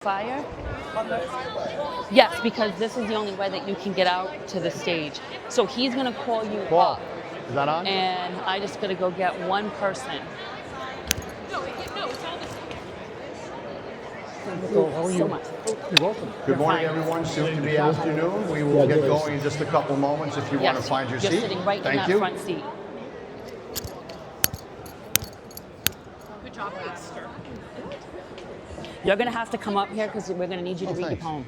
Fire? Yes, because this is the only way that you can get out to the stage. So he's going to call you up. Is that on? And I just got to go get one person. Nicole, how are you? So much. You're welcome. Good morning, everyone. Soon to be afternoon. We will get going in just a couple moments if you want to Yes, find your you're seat. sitting right in Thank that you. front seat. Good job, Master. You're going to have to come up here because we're going to need you to read thanks. your poem.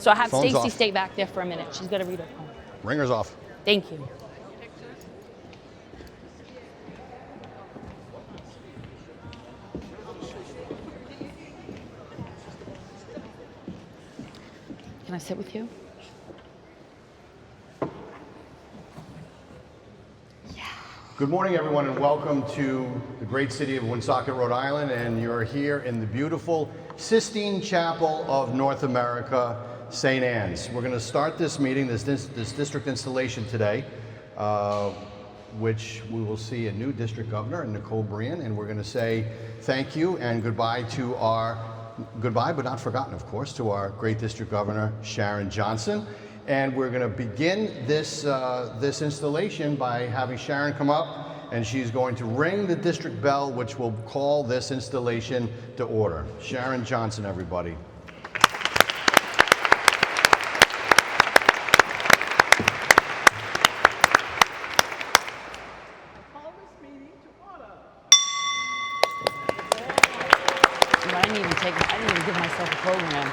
So I have Phone's Stacy off. stay back there for a minute. She's going to read her poem. Ringer's off. Thank you. Can I sit with you? Good morning, everyone, and welcome to the great city of Woonsocket, Rhode Island. And you're here in the beautiful Sistine Chapel of North America, St. Anne's. We're going to start this meeting, this district installation today, which we will see a new district governor, Nicole Brien, and we're going to say thank you and goodbye to goodbye but not forgotten, of course, to our great district governor, Sharon Johnson. And we're going to begin this installation by having Sharon come up, and she's going to ring the district bell, which will call this installation to order. Sharon Johnson, everybody. I didn't even give myself a program.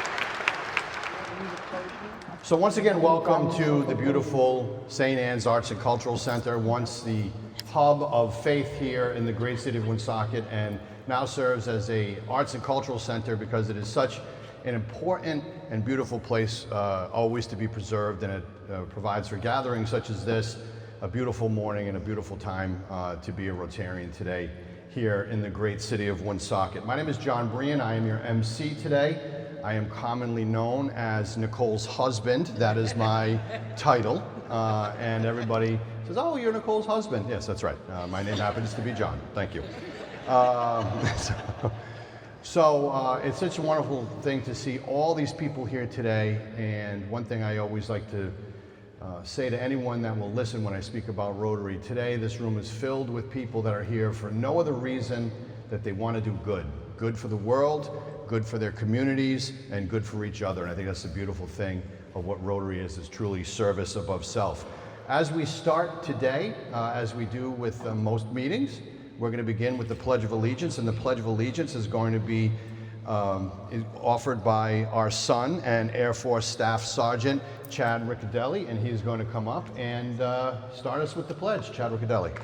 So once again, welcome to the beautiful St. Anne's Arts and Cultural Center, once the hub of faith here in the great city of Woonsocket, and now serves as a arts and cultural center because it is such an important and beautiful place always to be preserved, and it provides for gatherings such as this, a beautiful morning and a beautiful time to be a Rotarian today here in the great city of Woonsocket. My name is John Brien. I am your MC today. I am commonly known as Nicole's husband. That is my title. And everybody says, oh, you're Nicole's husband. Yes, that's right. My name happens to be John. Thank you. So it's such a wonderful thing to see all these people here today. And one thing I always like to say to anyone that will listen when I speak about Rotary, today this room is filled with people that are here for no other reason that they want to do good. Good for the world, good for their communities, and good for each other. And I think that's the beautiful thing of what Rotary is truly service above self. As we start today, as we do with most meetings, we're going to begin with the Pledge of Allegiance, and the Pledge of Allegiance is going to be offered by our son and Air Force Staff Sergeant Chad Riccadelli, and he's going to come up and start us with the pledge. Chad Riccadelli.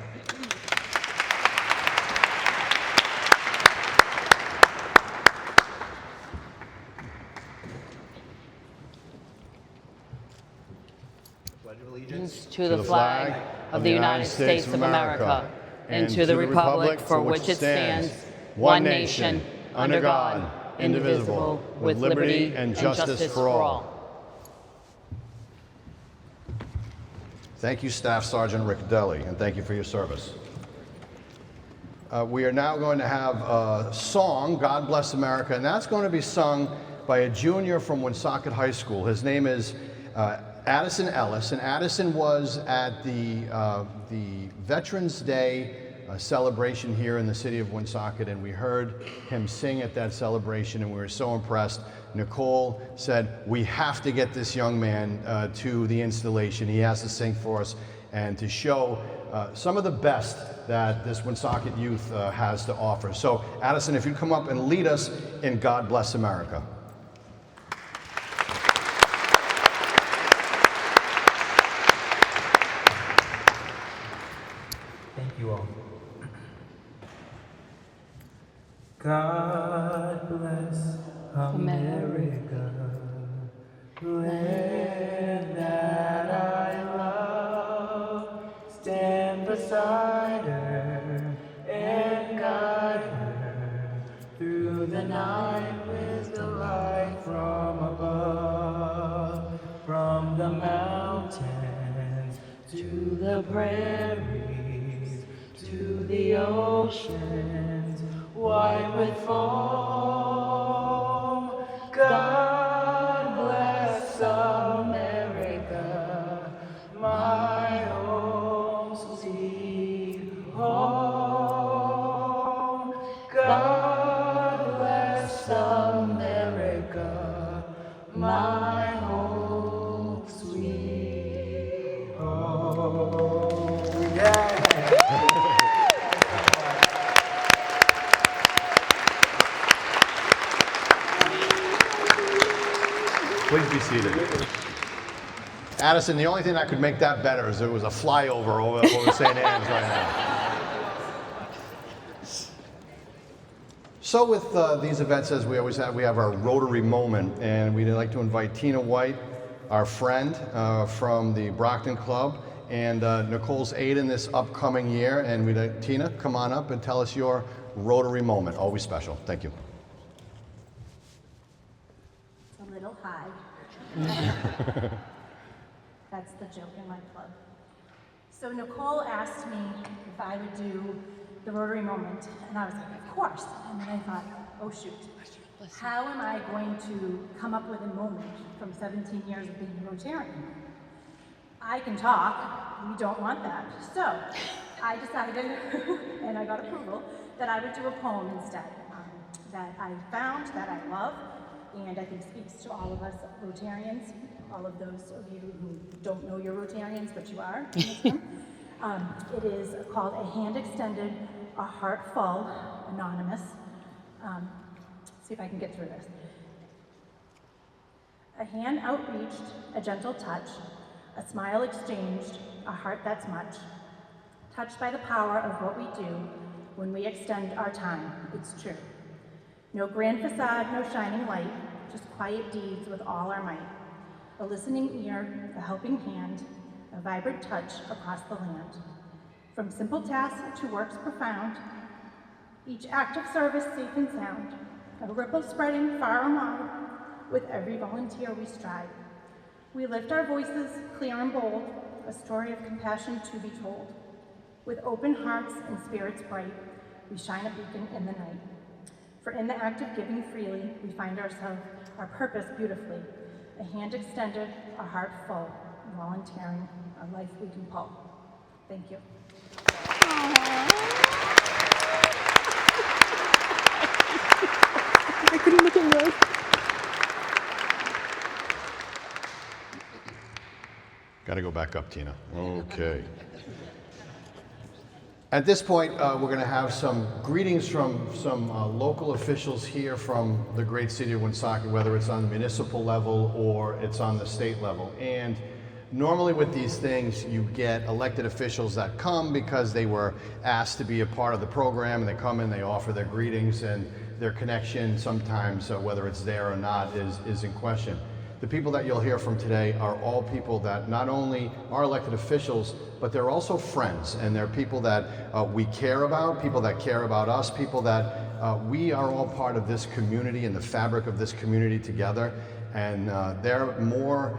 Pledge of allegiance to the flag of the United States of America and to the republic for which it stands, one nation, under God, indivisible, with liberty and justice for all. Thank you, Staff Sergeant Riccadelli, and thank you for your service. We are now going to have a song, God Bless America, and that's going to be sung by a junior from Woonsocket High School. His name is Addison Ellis, and Addison was at the Veterans Day celebration here in the city of Woonsocket, and we heard him sing at that celebration, and we were so impressed. Nicole said, we have to get this young man to the installation. He has to sing for us and to show some of the best that this Woonsocket youth has to offer. So Addison, if you'd come up and lead us in God Bless America. Thank you all. God bless America, land that I love. Stand beside her and guide her through the night with the light from above. From the mountains to the prairies, to the oceans, white with foam. America, my home sweet home. Yeah. Please be seated. Addison, the only thing that could make that better is there was a flyover over St. Anne's right now. So with these events, as we always have, we have our Rotary moment, and we'd like to invite Tina White, our friend from the Brockton Club, and Nicole's aide in this upcoming year. And we'd Tina, come on up and tell us your Rotary moment. Always special. Thank you. It's a little high. That's the joke in my club. So Nicole asked me if I would do the Rotary moment, and I was like, of course. And then I thought, oh shoot, how am I going to come up with a moment from 17 years of being a Rotarian? I can talk, we don't want that. So I decided, and I got approval, that I would do a poem instead, that I found, that I love, and I think speaks to all of us Rotarians, all of those of you who don't know you're Rotarians, but you are in this room. It is called A Hand Extended, A Heart Full, anonymous. See if I can get through this. A hand outreached, a gentle touch, a smile exchanged, a heart that's much. Touched by the power of what we do when we extend our time, it's true. No grand facade, no shining light, just quiet deeds with all our might. A listening ear, a helping hand, a vibrant touch across the land. From simple tasks to works profound, each act of service safe and sound, a ripple spreading far and wide, with every volunteer we strive. We lift our voices clear and bold, a story of compassion to be told. With open hearts and spirits bright, we shine a beacon in the night. For in the act of giving freely, we find ourselves, our purpose beautifully. A hand extended, a heart full, volunteering, a life we can pull. Thank you. I couldn't look at Rose. Got to go back up, Tina. Okay. At this point, we're going to have some greetings from some local officials here from the great city of Woonsocket, whether it's on the municipal level or it's on the state level. And normally with these things, you get elected officials that come because they were asked to be a part of the program, and they come in, they offer their greetings, and their connection sometimes, whether it's there or not, is in question. The people that you'll hear from today are all people that not only are elected officials, but they're also friends, and they're people that we care about, people that care about us, people that we are all part of this community and the fabric of this community together. And they're more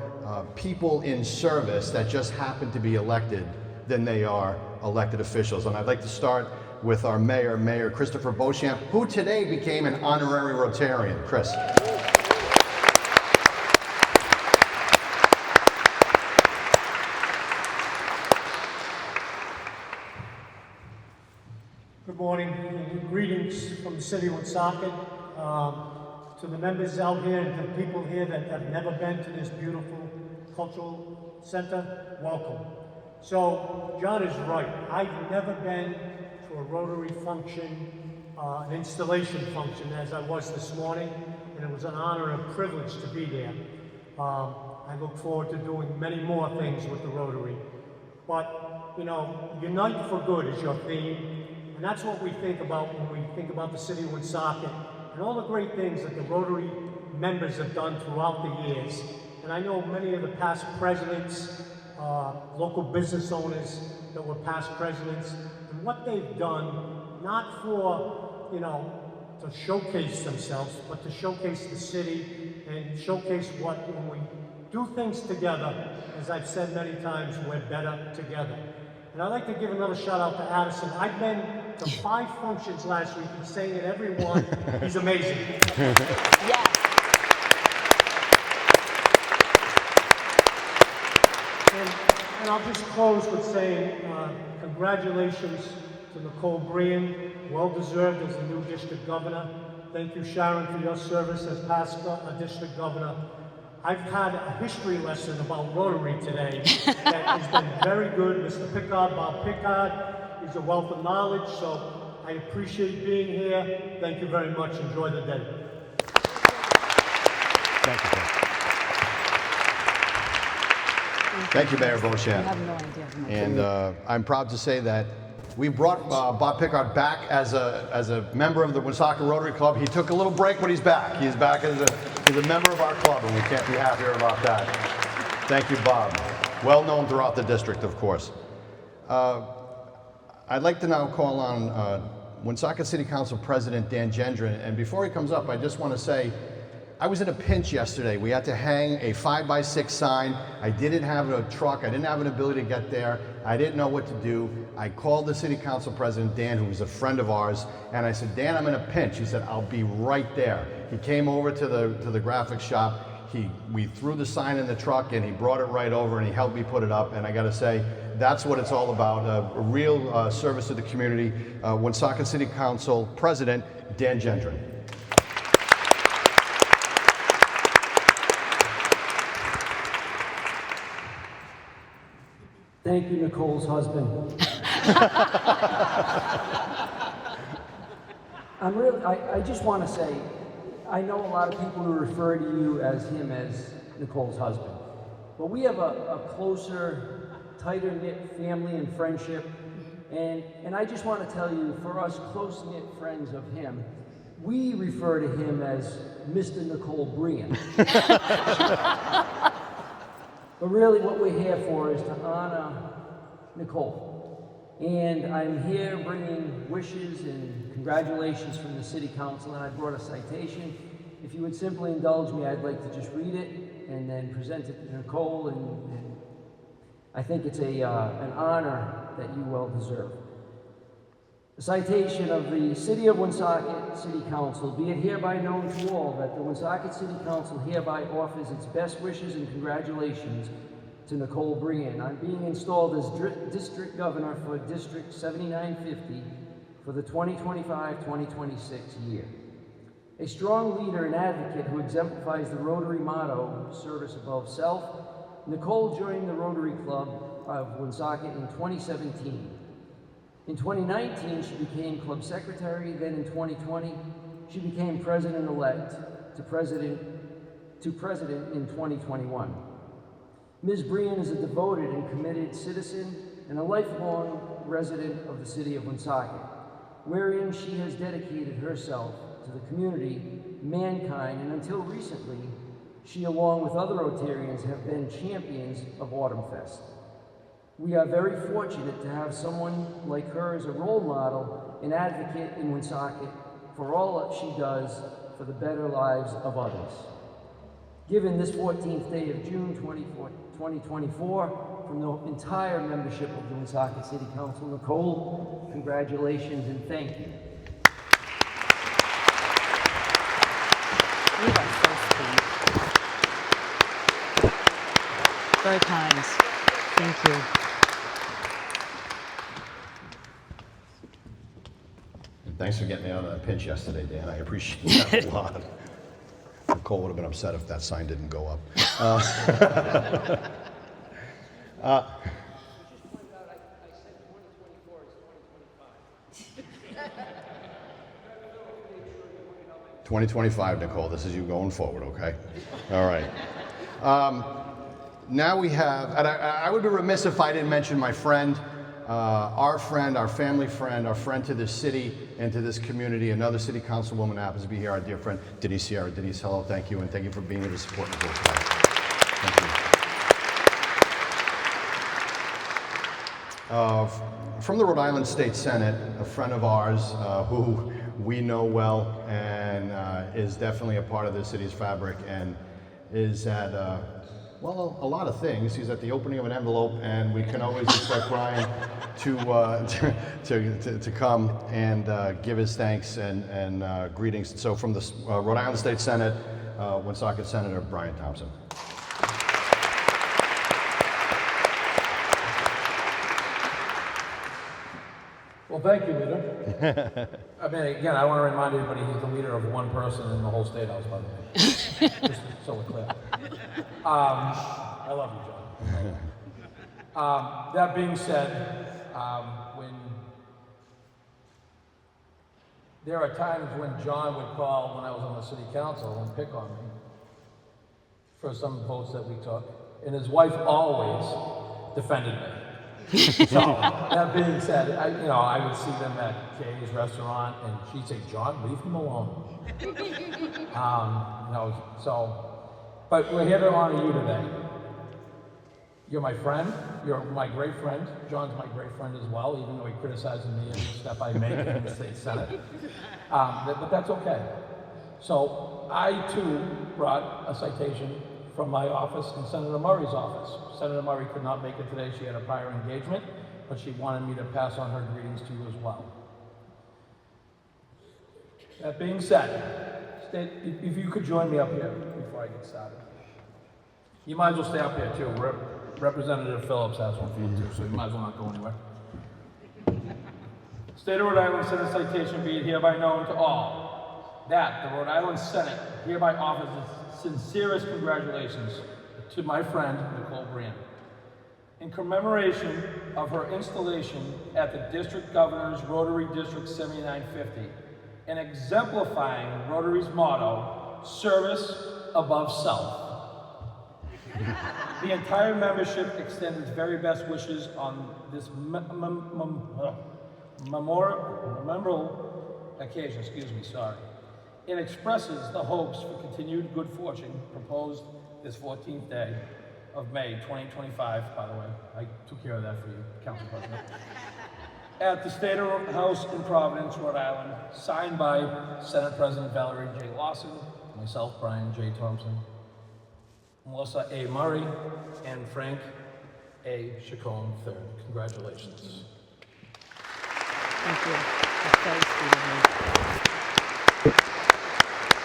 people in service that just happen to be elected than they are elected officials. And I'd like to start with our mayor, Mayor Christopher Beauchamp, who today became an honorary Rotarian. Chris. Good morning, and greetings from the city of Woonsocket. To the members out here and to the people here that have never been to this beautiful cultural center, welcome. So, John is right. I've never been to a Rotary function, an installation function, as I was this morning, and it was an honor and a privilege to be there. I look forward to doing many more things with the Rotary. But, you know, Unite for Good is your theme. And that's what we think about when we think about the city of Woonsocket and all the great things that the Rotary members have done throughout the years. And I know many of the past presidents, local business owners that were past presidents, and what they've done, not for, you know, to showcase themselves, but to showcase the city and showcase what, when we do things together, as I've said many times, we're better together. And I'd like to give another shout out to Addison. I've been to 5 functions last week. He's saying at every one, he's amazing. Yes. And I'll just close with saying congratulations to Nicole Brien, well deserved as the new district governor. Thank you, Sharon, for your service as pastor, a district governor. I've had a history lesson about Rotary today that has been very good. Mr. Pickard, Bob Pickard, is a wealth of knowledge, so I appreciate being here. Thank you very much. Enjoy the day. Thank you, Tim. Thank you, Mayor Beauchamp. I have no idea how much. And I'm proud to say that we brought Bob Pickard back as a member of the Woonsocket Rotary Club. He took a little break, but he's back. He's back as a member of our club, and we can't be happier about that. Thank you, Bob. Well known throughout the district, of course. I'd like to now call on Woonsocket City Council President Dan Gendron, and before he comes up, I just want to say, I was in a pinch yesterday. We had to hang a 5x6 sign. I didn't have a truck. I didn't have an ability to get there. I didn't know what to do. I called the City Council President, Dan, who was a friend of ours, and I said, Dan, I'm in a pinch. He said, I'll be right there. He came over to the graphic shop. We threw the sign in the truck, and he brought it right over, and he helped me put it up. And I got to say, that's what it's all about, a real service to the community. Woonsocket City Council President, Dan Gendron. Thank you, Nicole's husband. I just want to say, I know a lot of people who refer to you as him as Nicole's husband, but we have a closer, tighter knit family and friendship, and I just want to tell you, for us close knit friends of him, we refer to him as Mr. Nicole Brien. But really what we're here for is to honor Nicole. And I'm here bringing wishes and congratulations from the City Council, and I brought a citation. If you would simply indulge me, I'd like to just read it and then present it to Nicole, and I think it's an honor that you well deserve. A citation of the City of Woonsocket City Council. Be it hereby known to all that the Woonsocket City Council hereby offers its best wishes and congratulations to Nicole Brien on being installed as District Governor for District 7950 for the 2025-2026 year. A strong leader and advocate who exemplifies the Rotary motto, service above self, Nicole joined the Rotary Club of Woonsocket in 2017. In 2019, she became club secretary. Then in 2020, she became president-elect to president in 2021. Ms. Brien is a devoted and committed citizen and a lifelong resident of the city of Woonsocket, wherein she has dedicated herself to the community, mankind, and until recently, she, along with other Rotarians, have been champions of Autumn Fest. We are very fortunate to have someone like her as a role model and advocate in Woonsocket for all that she does for the better lives of others. Given this 14th day of June 2024, from the entire membership of the Woonsocket City Council, Nicole, congratulations and thank you. You are so sweet. Very kind. Thank you. Thanks for getting me out of that pinch yesterday, Dan. I appreciate that a lot. Nicole would have been upset if that sign didn't go up. 2025, Nicole. This is you going forward, okay? All right. Now we have, and I would be remiss if I didn't mention my friend, our family friend, our friend to this city and to this community, another city councilwoman happens to be here, our dear friend, Denise Sierra. Denise, hello, thank you, and thank you for being here to support Nicole today. Thank you. From the Rhode Island State Senate, a friend of ours who we know well and is definitely a part of the city's fabric and is at well, a lot of things. He's at the opening of an envelope, and we can always expect Brian to come and give his thanks and greetings. So from the Rhode Island State Senate, Woonsocket Senator Brian Thompson. Well, thank you, leader. I mean, again, I want to remind everybody he's the leader of one person in the whole State House, by the way. Just so we're clear. I love you, John. That being said, when there are times when John would call when I was on the city council and pick on me for some votes that we took, and his wife always defended me. So, that being said, I would see them at Kay's restaurant, and she'd say, "John, leave him alone." But we're here to honor you today. You're my friend. You're my great friend. John's my great friend as well, even though he criticizes me every step I make in the state senate. But that's okay. So I too brought a citation from my office and Senator Murray's office. Senator Murray could not make it today. She had a prior engagement, but she wanted me to pass on her greetings to you as well. That being said, if you could join me up here before I get started. You might as well stay up here too. Representative Phillips has one for you too, so you might as well not go anywhere. State of Rhode Island Senate citation be it hereby known to all that the Rhode Island Senate hereby offers its sincerest congratulations to my friend Nicole Brien in commemoration of her installation at the District Governor's Rotary District 7950 and exemplifying Rotary's motto, service above self. The entire membership extends its very best wishes on this memorable occasion, and expresses the hopes for continued good fortune proposed this 14th day of May 2025, by the way. I took care of that for you, Council President. At the State House in Providence, Rhode Island, signed by Senate President Valerie J. Lawson, myself, Brian J. Thompson, Melissa A. Murray, and Frank A. Chacon III. Congratulations. Thank you. That's very sweet of you.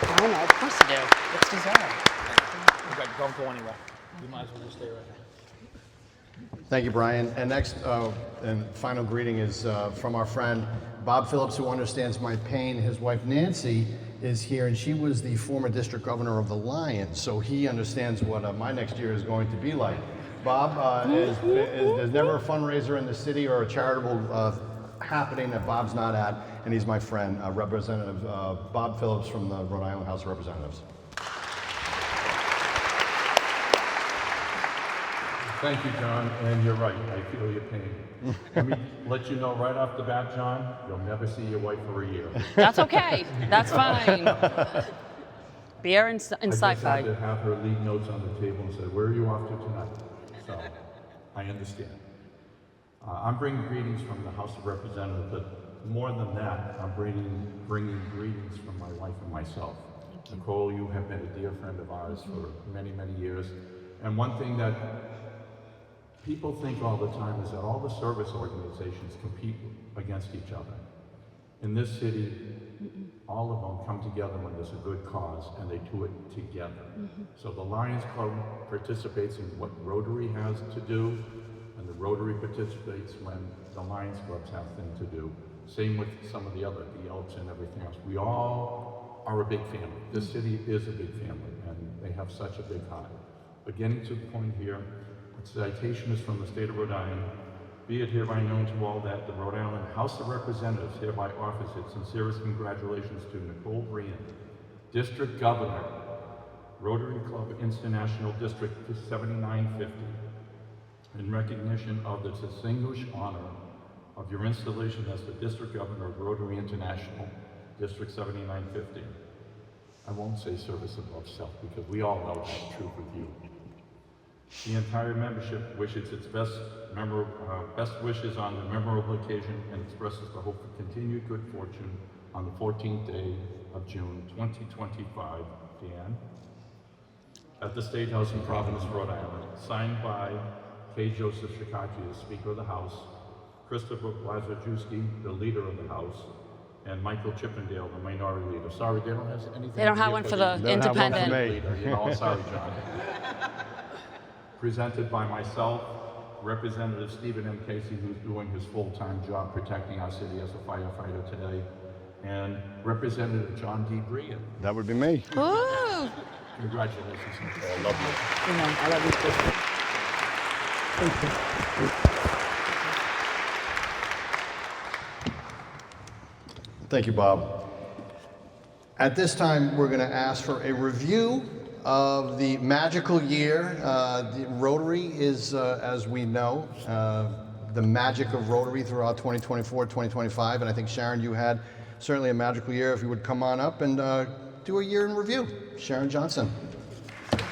I know, of course you do. It's deserved. Okay, don't go anywhere. You might as well just stay right here. Thank you, Brian. And next and final greeting is from our friend Bob Phillips, who understands my pain. His wife Nancy is here, and she was the former district governor of the Lions, so he understands what my next year is going to be like. Bob there's never a fundraiser in the city or a charitable happening that Bob's not at, and he's my friend, Representative Bob Phillips from the Rhode Island House of Representatives. Thank you, John, and you're right, I feel your pain. Let me let you know right off the bat, John, you'll never see your wife for a year. That's okay. That's fine. Beer and sci-fi. I just had to have her leave notes on the table and say, "Where are you off to tonight?" So, I understand. I'm bringing greetings from the House of Representatives, but more than that, I'm bringing greetings from my wife and myself. Nicole, you have been a dear friend of ours for many, many years. And one thing that people think all the time is that all the service organizations compete against each other. In this city, all of them come together when there's a good cause, and they do it together. So the Lions Club participates in what Rotary has to do, and the Rotary participates when the Lions Clubs have things to do. Same with some of the Elks and everything else. We all are a big family. This city is a big family, and they have such a big heart. But getting to the point here, the citation is from the state of Rhode Island. Be it hereby known to all that the Rhode Island House of Representatives hereby offers its sincerest congratulations to Nicole Brien, District Governor, Rotary Club International District 7950, in recognition of the distinguished honor of your installation as the District Governor of Rotary International District 7950. I won't say service above self because we all know that's true with you. The entire membership wishes its best wishes on the memorable occasion and expresses the hope for continued good fortune on the 14th day of June 2025, Dan, at the State House in Providence, Rhode Island, signed by K. Joseph Shikachi, the Speaker of the House, Christopher Blazajewski, the Leader of the House, and Michael Chippendale, the Minority Leader. Sorry, they don't have anything. They don't have one for the independent. Leader, you know, sorry, John. Presented by myself, Representative Stephen M. Casey, who's doing his full-time job protecting our city as a firefighter today, and Representative John D. Brien. That would be me. Ooh. Congratulations, Nicole. I love you. I love you too. Thank you, Bob. At this time, we're going to ask for a review of the magical year. The Rotary is, as we know, the magic of Rotary throughout 2024, 2025. And I think, Sharon, you had certainly a magical year. If you would come on up and do a year in review. Sharon Johnson. Thank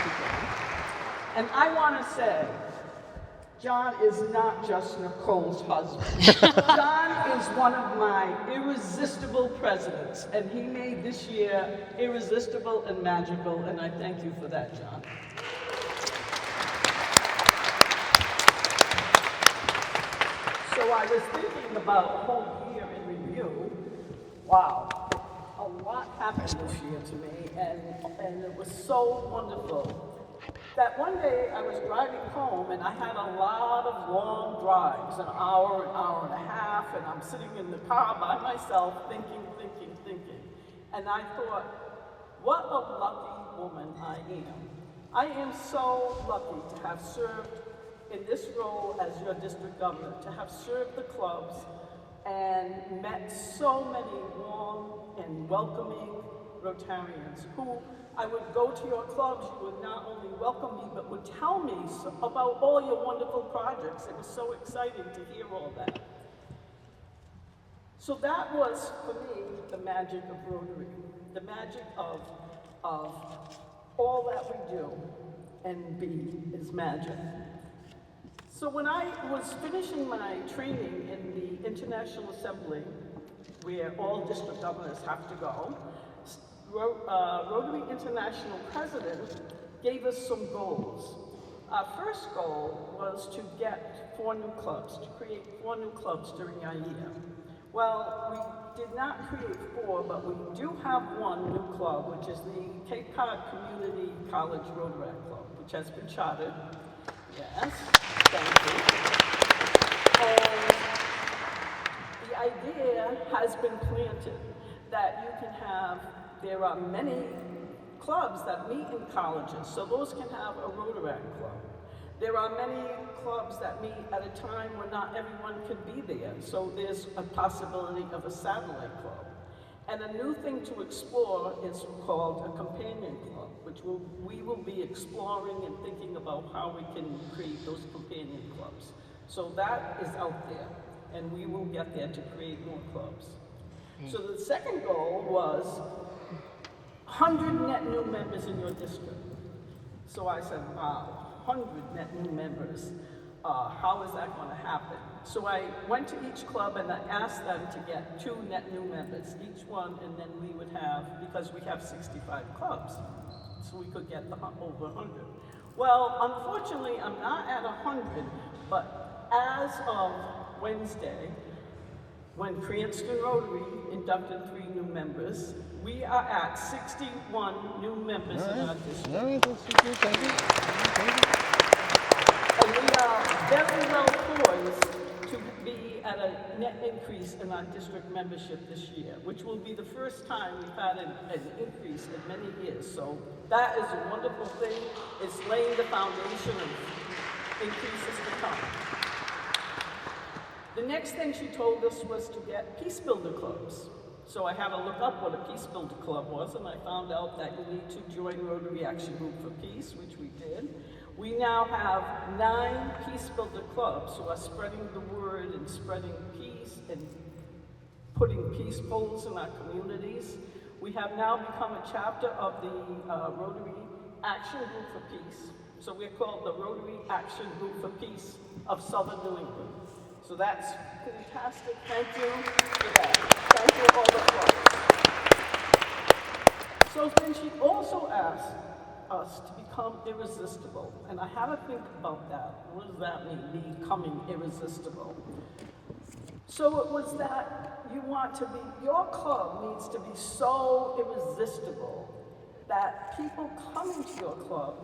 you, John. And I want to say, John is not just Nicole's husband. John is one of my irresistible presidents, and he made this year irresistible and magical, and I thank you for that, John. So I was thinking about whole year in review. Wow, a lot happened this year to me, and it was so wonderful. That one day I was driving home and I had a lot of long drives, an hour and a half, and I'm sitting in the car by myself thinking. And I thought, what a lucky woman I am. I am so lucky to have served in this role as your district governor, to have served the clubs and met so many warm and welcoming Rotarians who I would go to your clubs, you would not only welcome me, but would tell me about all your wonderful projects. It was so exciting to hear all that. So that was, for me, the magic of Rotary, the magic of all that we do and be is magic. So when I was finishing my training in the International Assembly, where all district governors have to go, Rotary International President gave us some goals. Our first goal was to get 4 new clubs, to create 4 new clubs during our year. Well, we did not create 4, but we do have 1 new club, which is the Cape Cod Community College Rotary Club, which has been chartered. Yes, thank you. And the idea has been planted that you can have, there are many clubs that meet in colleges, so those can have a Rotaract club. There are many clubs that meet at a time when not everyone can be there, so there's a possibility of a satellite club. And a new thing to explore is called a companion club, which we will be exploring and thinking about how we can create those companion clubs. So that is out there, and we will get there to create more clubs. So the second goal was 100 net new members in your district. So I said, wow, 100 net new members. How is that going to happen? So I went to each club and I asked them to get 2 net new members, each one, and then we would have, because we have 65 clubs, so we could get over 100. Well, unfortunately, I'm not at 100, but as of Wednesday, when Cranston Rotary inducted 3 new members, we are at 61 new members in our district. All right, that's good. Thank you. And we are very well poised to be at a net increase in our district membership this year, which will be the first time we've had an increase in many years. So that is a wonderful thing. It's laying the foundation of increases to come. The next thing she told us was to get Peace Builder clubs. So I had to look up what a Peace Builder club was, and I found out that you need to join Rotary Action Group for Peace, which we did. We now have 9 Peace Builder clubs who are spreading the word and spreading peace and putting peace poles in our communities. We have now become a chapter of the Rotary Action Group for Peace. So we're called the Rotary Action Group for Peace of Southern New England. So that's fantastic. Thank you for that. Thank you all the clubs. So then she also asked us to become irresistible. And I had to think about that. What does that mean, becoming irresistible? So it was that you want to be, your club needs to be so irresistible that people come into your club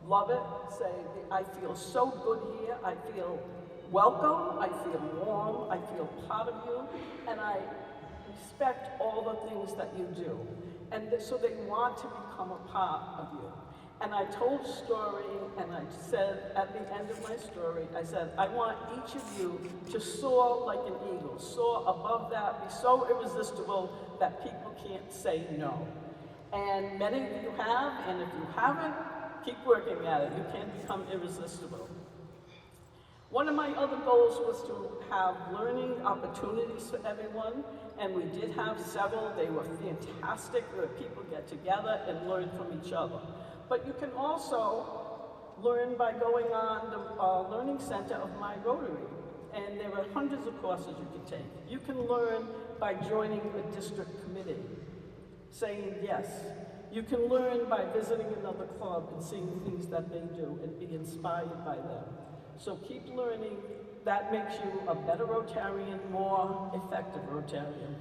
Love it. Say, I feel so good here. I feel welcome. I feel warm. I feel part of you. And I respect all the things that you do. And so they want to become a part of you. And I told a story, and I said at the end of my story, I said, I want each of you to soar like an eagle, soar above that, be so irresistible that people can't say no. And many of you have, and if you haven't, keep working at it. You can become irresistible. One of my other goals was to have learning opportunities for everyone, and we did have several. They were fantastic, where people get together and learn from each other. But you can also learn by going on the Learning Center of my Rotary, and there are hundreds of courses you can take. You can learn by joining a district committee, saying yes. You can learn by visiting another club and seeing things that they do and be inspired by them. So keep learning. That makes you a better Rotarian, more effective Rotarian.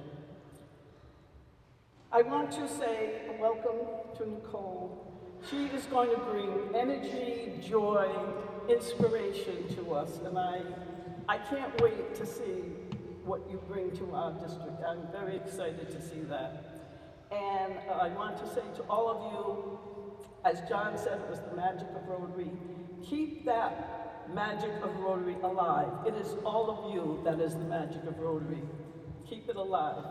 I want to say welcome to Nicole. She is going to bring energy, joy, inspiration to us, and I can't wait to see what you bring to our district. I'm very excited to see that. And I want to say to all of you, as John said, it was the magic of Rotary. Keep that magic of Rotary alive. It is all of you that is the magic of Rotary. Keep it alive.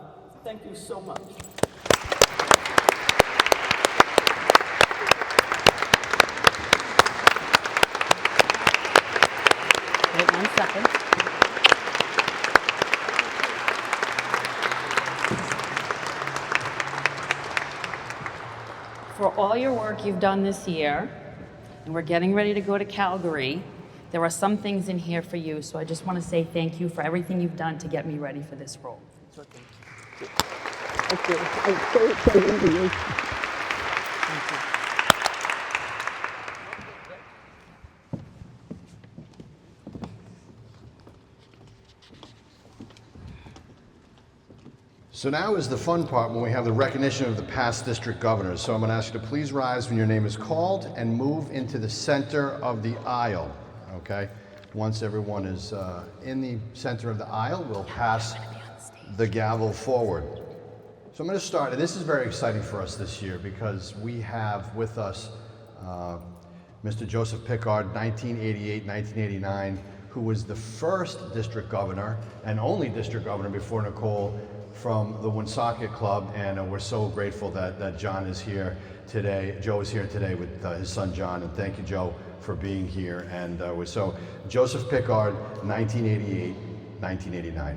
Thank you so much. Wait 1 second. For all your work you've done this year, and we're getting ready to go to Calgary, there are some things in here for you, so I just want to say thank you for everything you've done to get me ready for this role. So thank you. Thank you. I'm so excited for you. Thank you. So now is the fun part when we have the recognition of the past district governors. So I'm going to ask you to please rise when your name is called and move into the center of the aisle, okay? Once everyone is in the center of the aisle, we'll pass the gavel forward. So I'm going to start, and this is very exciting for us this year because we have with us Mr. Joseph Pickard, 1988-1989, who was the first district governor and only district governor before Nicole from the Woonsocket Club, and we're so grateful that John is here today. Joe is here today with his son John, and thank you, Joe, for being here. And so Joseph Pickard, 1988-1989.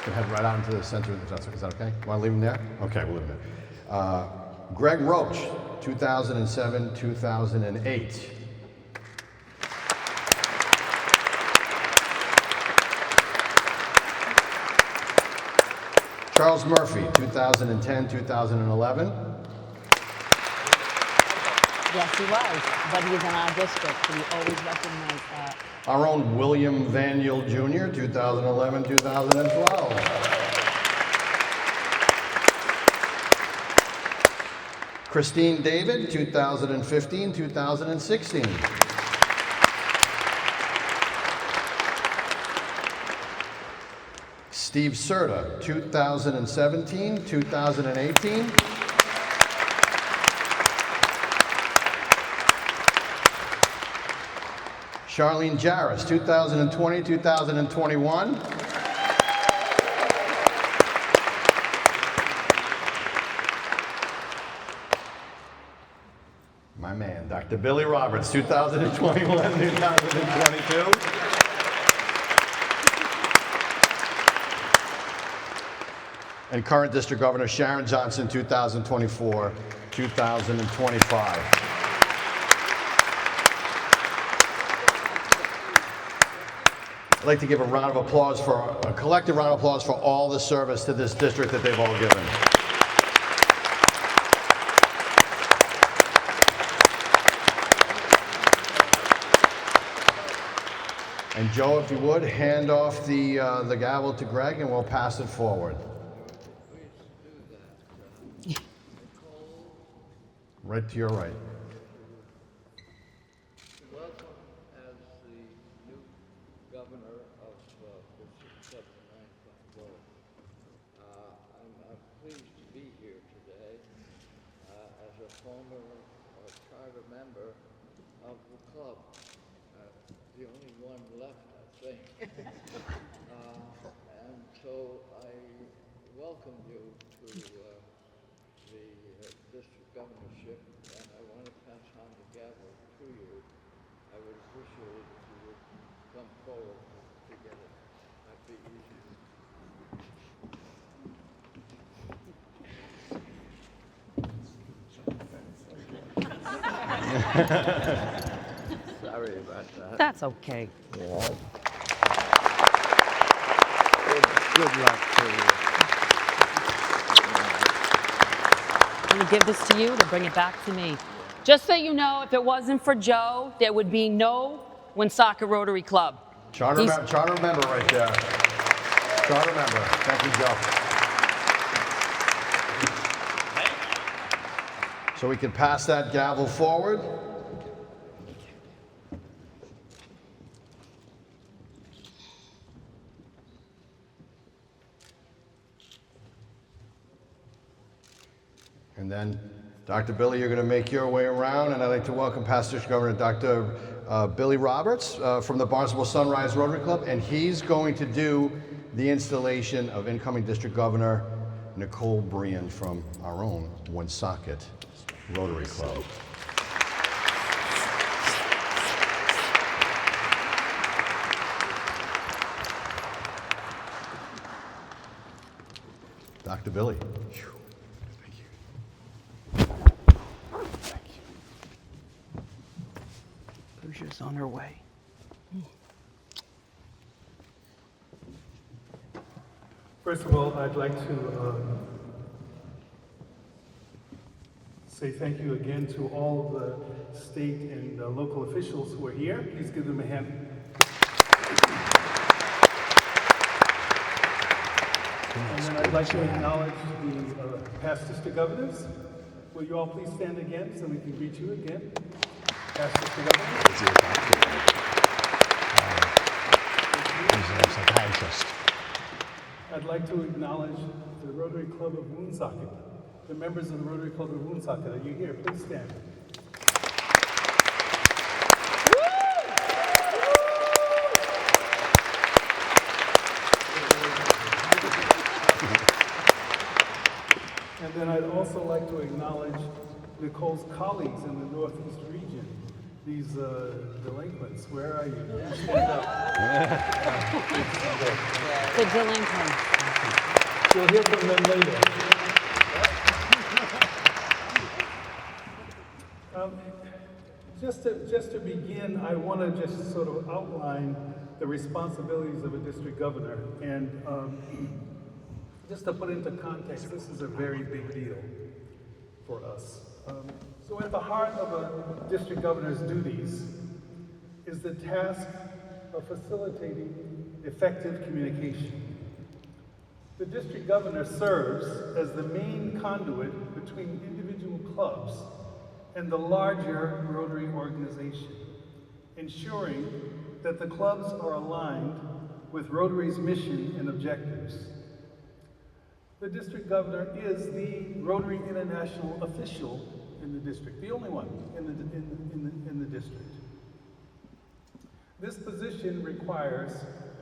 Head right out into the center. Is that okay? Want to leave him there? Okay, we'll leave him there. Greg Roach, 2007-2008. Charles Murphy, 2010-2011. Yes, he was, but he's in our district, so we always recognize that. Our own William Vaniel Jr., 2011-2012. Christine David, 2015-2016. Steve Serta, 2017-2018. Charlene Jarris, 2020-2021. My man, Dr. Billy Roberts, 2021-2022. And current District Governor Sharon Johnson, 2024-2025. I'd like to give a collective round of applause for all the service to this district that they've all given. And Joe, if you would, hand off the gavel to Greg and we'll pass it forward. Right to your right. Welcome as the new governor of District 79. I'm pleased to be here today as a former charter member of the club. The only one left, I think. And so I welcome you to the district governorship, and I want to pass on the gavel to you. I would appreciate it if you would come forward to get it. That'd be easy. Sorry about that. That's okay. Yeah. Good luck to you. I'm going to give this to you to bring it back to me. Just so you know, if it wasn't for Joe, there would be no Woonsocket Rotary Club. Charter member right there. Charter member. Thank you, Joe. So we can pass that gavel forward. And then, Dr. Billy, you're going to make your way around, and I'd like to welcome past District Governor Dr. Billy Roberts from the Barnstable Sunrise Rotary Club, and he's going to do the installation of incoming District Governor Nicole Brien from our own Woonsocket Rotary Club. Dr. Billy. Hoosiers on her way. First of all, I'd like to say thank you again to all of the state and local officials who are here. Please give them a hand. And then I'd like to acknowledge the past district governors. Will you all please stand again so we can greet you again? Past district governors. I'd like to acknowledge the Rotary Club of Woonsocket. The members of the Rotary Club of Woonsocket, are you here? Please stand. And then I'd also like to acknowledge Nicole's colleagues in the Northeast region. These delinquents, where are you? Stand up. The delinquents. You'll hear from them later. Just to begin, I want to just sort of outline the responsibilities of a district governor. And just to put into context, this is a very big deal for us. So at the heart of a district governor's duties is the task of facilitating effective communication. The district governor serves as the main conduit between individual clubs and the larger Rotary organization, ensuring that the clubs are aligned with Rotary's mission and objectives. The district governor is the Rotary International official in the district, the only one in the district. This position requires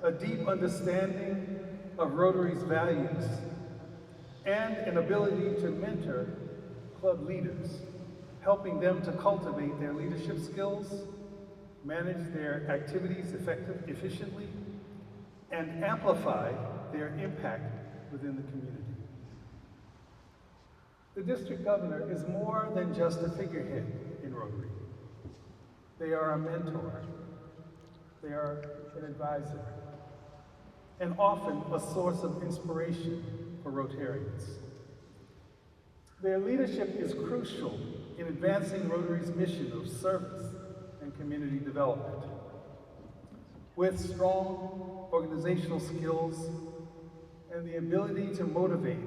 a deep understanding of Rotary's values and an ability to mentor club leaders, helping them to cultivate their leadership skills, manage their activities efficiently, and amplify their impact within the community. The district governor is more than just a figurehead in Rotary. They are a mentor. They are an advisor, and often a source of inspiration for Rotarians. Their leadership is crucial in advancing Rotary's mission of service and community development. with strong organizational skills and the ability to motivate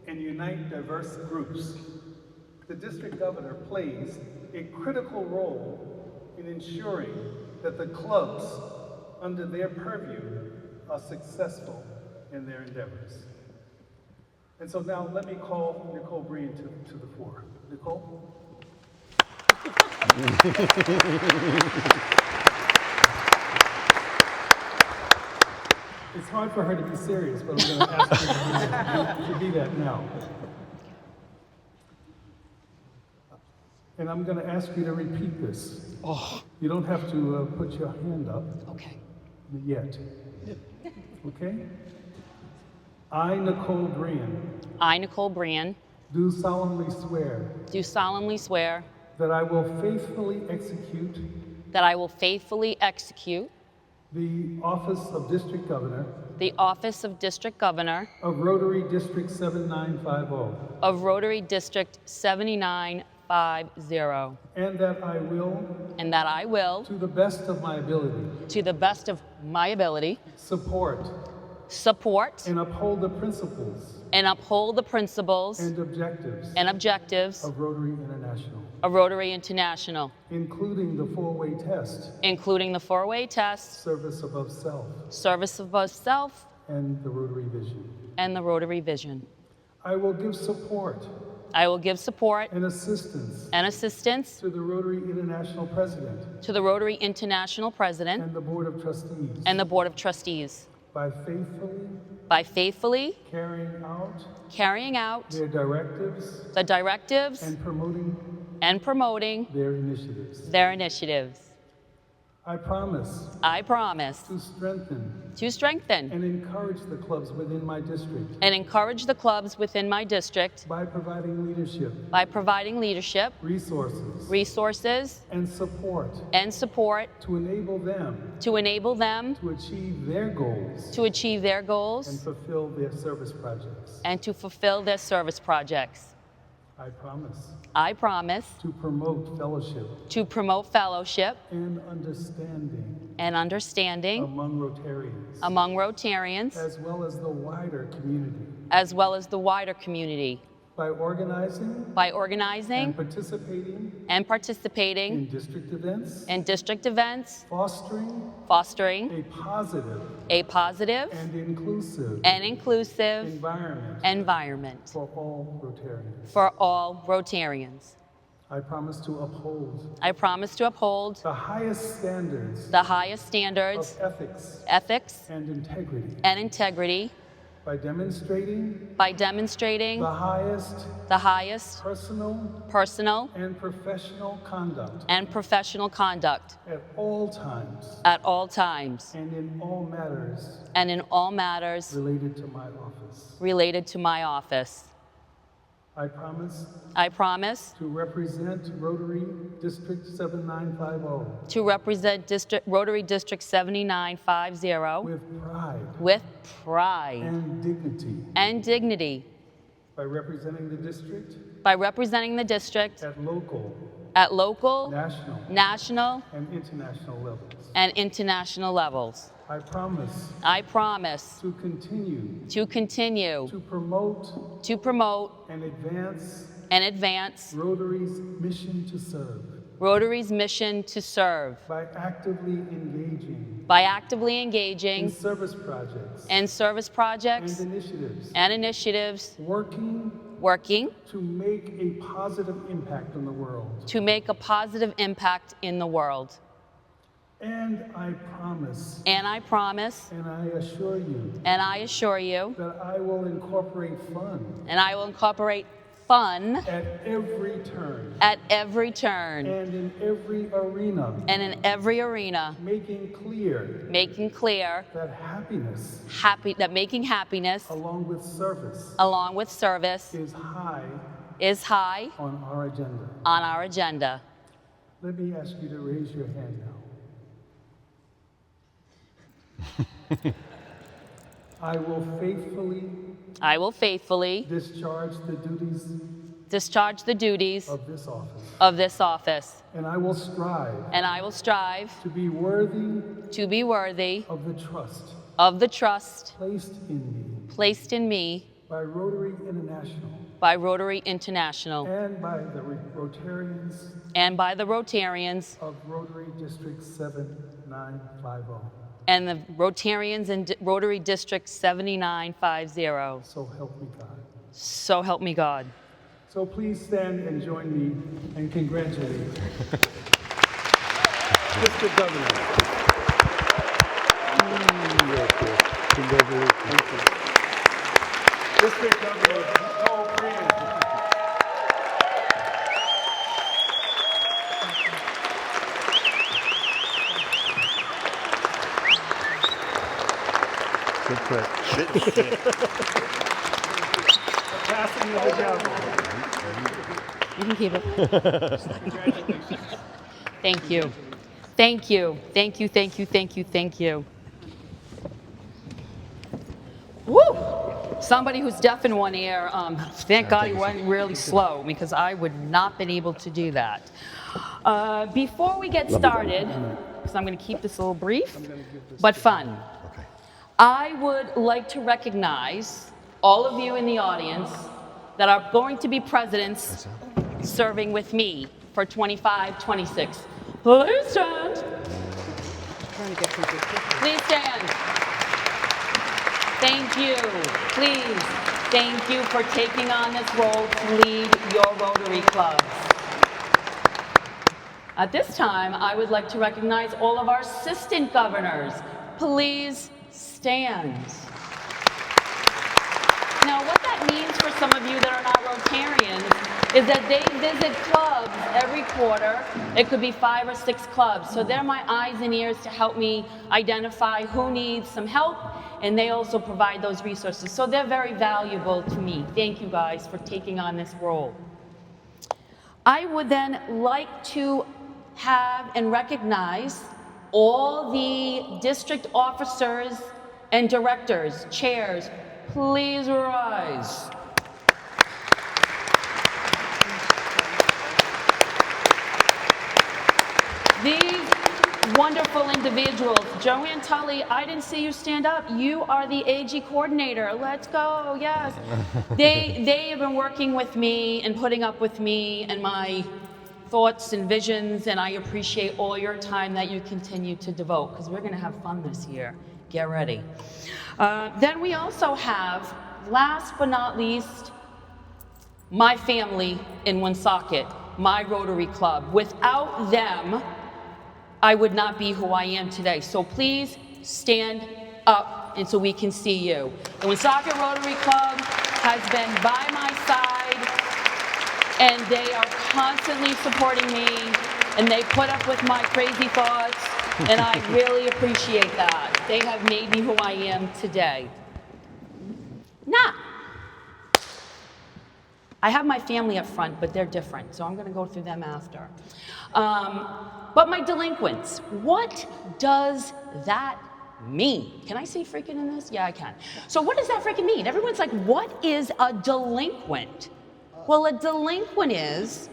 and unite diverse groups. The district governor plays a critical role in ensuring that the clubs under their purview are successful in their endeavors. And so now let me call Nicole Brien to the floor. Nicole? It's hard for her to be serious, but I'm going to ask her to be that now. And I'm going to ask you to repeat this. Oh, You don't have to put your hand up okay. yet. Okay? I, Nicole Brien, I, Nicole Brien, do solemnly swear do solemnly swear that I will faithfully execute that I will faithfully execute the office of District Governor the office of District Governor of Rotary District 7950, of Rotary District 7950, and that I will, and that I will, to the best of my ability, to the best of my ability, support support and uphold the principles and uphold the principles and objectives of Rotary International, of Rotary International, including the four-way test, including the four-way test, service above self, service above self, and the Rotary Vision. and the Rotary Vision. I will give support I will give support and assistance and assistance to the Rotary International President to the Rotary International President and the Board of Trustees and the Board of Trustees by faithfully carrying out their directives the directives and promoting their initiatives. their initiatives. I promise I promise to strengthen and encourage the clubs within my district by providing leadership, resources, and support to enable them to achieve their goals and fulfill their service projects. I promise to promote fellowship and understanding among Rotarians as well as the wider community by organizing and participating in district events, fostering a positive and inclusive environment for all Rotarians. I promise to uphold the highest standards of ethics and integrity by demonstrating the highest personal and professional conduct at all times and in all matters related to my office. I promise to represent Rotary District 7950 Rotary District 7950 with pride and dignity by representing the district at local, national, and international levels. I promise to continue to promote and advance Rotary's mission to serve by actively engaging in service projects and initiatives working to make a positive impact in the world. And I promise and I assure you that I will incorporate fun at every turn and in every arena, making clear that making happiness along with service is high on our agenda. Let me ask you to raise your hand now. I will faithfully discharge discharge the duties of this office, of this office, and I will strive and I will strive to be worthy of the trust placed in me by Rotary International by Rotary International and by the Rotarians of Rotary District 7950. and the Rotarians in Rotary District 7950. So help me God. So help me God. So please stand and join me and congratulate District Governor. Congratulations. District Governor Nicole Brien. Good trick. Passing of the gavel. You can keep it. Thank you. Thank you. Thank you, thank you, thank you, thank you. Woo! Somebody who's deaf in one ear, thank God he went really slow because I would not been able to do that. Before we get started, because I'm going to keep this a little brief, but fun. I would like to recognize all of you in the audience that are going to be presidents serving with me for 25-26. Please stand. Please stand. Thank you. Please, thank you for taking on this role to lead your Rotary clubs. At this time, I would like to recognize all of our assistant governors. Please stand. Now, what that means for some of you that are not Rotarians is that they visit clubs every quarter. It could be 5 or 6 clubs. So they're my eyes and ears to help me identify who needs some help, and they also provide those resources. So they're very valuable to me. Thank you guys for taking on this role. I would then like to have and recognize all the district officers and directors, chairs. Please rise. These wonderful individuals. Joanne Tully, I didn't see you stand up. You are the AG coordinator. Let's go, yes. They have been working with me and putting up with me and my thoughts and visions, and I appreciate all your time that you continue to devote, because we're gonna have fun this year. Get ready. Then we also have, last but not least, my family in Woonsocket, my Rotary Club. Without them, I would not be who I am today. So please stand up and so we can see you. The Woonsocket Rotary Club has been by my side, and they are constantly supporting me, and they put up with my crazy thoughts, and I really appreciate that. They have made me who I am today. Now, I have my family up front, but they're different, so I'm going to go through them after. But my delinquents, what does that mean? Can I say freaking in this? Yeah, I can. So what does that freaking mean? Everyone's like, what is a delinquent? Well, a delinquent is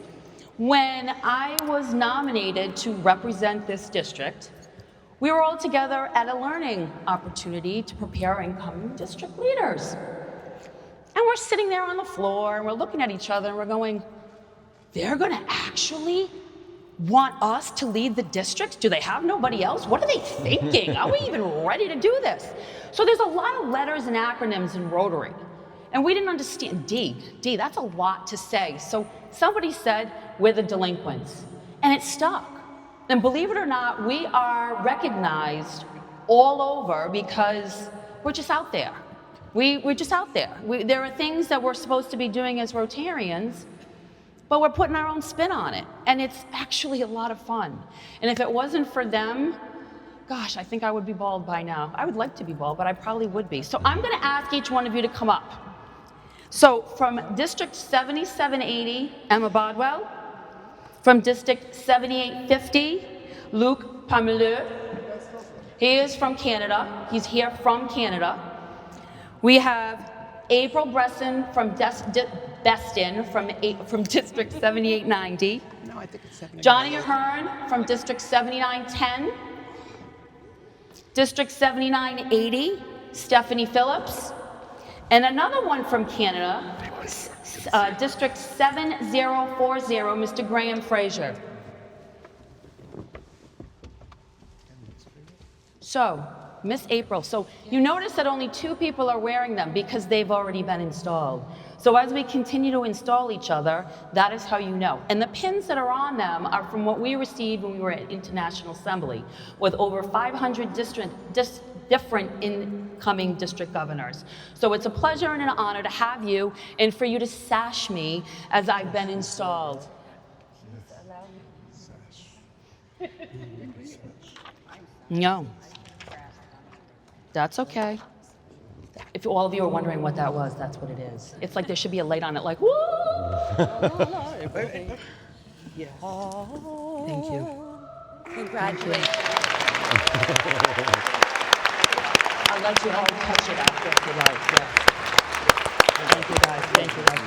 when I was nominated to represent this district, we were all together at a learning opportunity to prepare incoming district leaders. And we're sitting there on the floor and we're looking at each other and we're going, they're gonna actually want us to lead the districts? Do they have nobody else? What are they thinking? Are we even ready to do this? So there's a lot of letters and acronyms in Rotary. And we didn't understand, D, that's a lot to say. So somebody said, we're the delinquents. And it stuck. And believe it or not, we are recognized all over because we're just out there. We're just out there. There are things that we're supposed to be doing as Rotarians, but we're putting our own spin on it. And it's actually a lot of fun. And if it wasn't for them, gosh, I think I would be bald by now. I would like to be bald, but I probably would be. So I'm gonna ask each one of you to come up. So from District 7780, Emma Bodwell. From District 7850, Luc Pameleux. He is from Canada. He's here from Canada. We have April Bresson from Beston from District 7890. No, I think it's 79. Johnny Ahern from District 7910. District 7980, Stephanie Phillips. And another one from Canada, District 7040, Mr. Graham Fraser. So, Miss April, so you notice that only 2 people are wearing them because they've already been installed. So as we continue to install each other, that is how you know. And the pins that are on them are from what we received when we were at International Assembly, with over 500 different incoming district governors. So it's a pleasure and an honor to have you and for you to sash me as I've been installed. No. That's okay. If all of you are wondering what that was, that's what it is. It's like there should be a light on it, like, woo! Yeah. Thank you. Congratulations. I'll let you all touch it after if you like. Yes. Thank you, guys. Thank you, guys.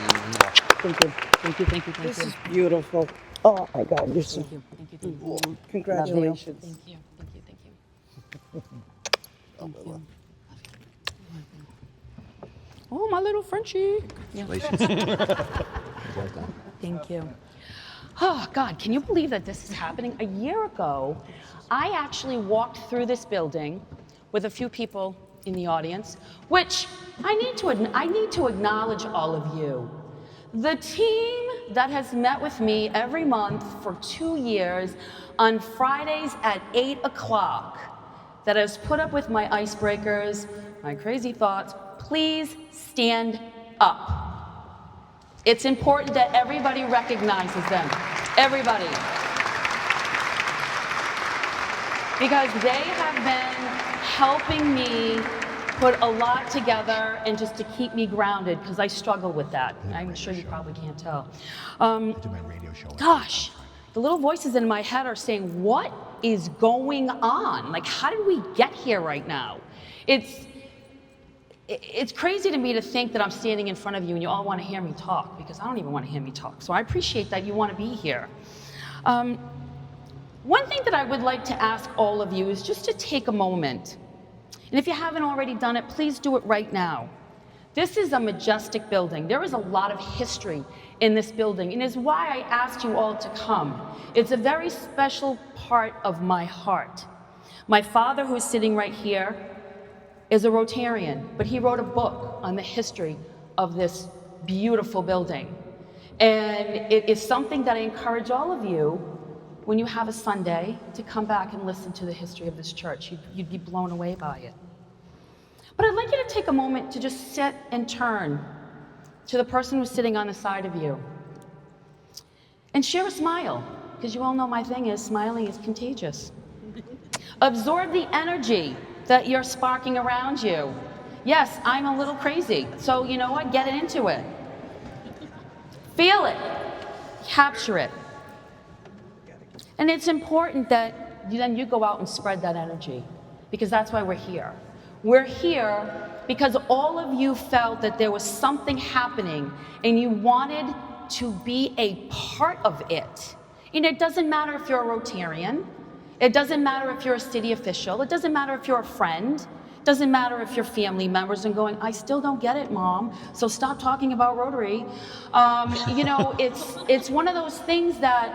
Thank you. Thank you. Thank you. Thank This you. is beautiful. Oh my God, you're so. Thank you. Thank you. Thank you. Congratulations. Thank you. Thank you. Thank you. Thank you. Oh, my little Frenchie. Thank you. Oh, God, can you believe that this is happening? A year ago, I actually walked through this building with a few people in the audience, which I need to acknowledge all of you. The team that has met with me every month for 2 years on Fridays at 8 o'clock, that has put up with my icebreakers, my crazy thoughts, please stand up. It's important that everybody recognizes them. Everybody. Because they have been helping me put a lot together and just to keep me grounded, because I struggle with that. I'm sure you probably can't tell. I do my radio show. Gosh, the little voices in my head are saying, what is going on? Like, how did we get here right now? It's crazy to me to think that I'm standing in front of you and you all want to hear me talk, because I don't even want to hear me talk. So I appreciate that you want to be here. One thing that I would like to ask all of you is just to take a moment. And if you haven't already done it, please do it right now. This is a majestic building. There is a lot of history in this building, and is why I asked you all to come. It's a very special part of my heart. My father, who's sitting right here, is a Rotarian, but he wrote a book on the history of this beautiful building. And it is something that I encourage all of you, when you have a Sunday, to come back and listen to the history of this church. You'd be blown away by it. But I'd like you to take a moment to just sit and turn to the person who's sitting on the side of you and share a smile, because you all know my thing is smiling is contagious. Absorb the energy that you're sparking around you. Yes, I'm a little crazy, so you know what? Get into it. Feel it. Capture it. And it's important that then you go out and spread that energy, because that's why we're here. We're here because all of you felt that there was something happening and you wanted to be a part of it. And it doesn't matter if you're a Rotarian. It doesn't matter if you're a city official. It doesn't matter if you're a friend. It doesn't matter if you're family members and going, I still don't get it, Mom, so stop talking about Rotary. You know, it's one of those things that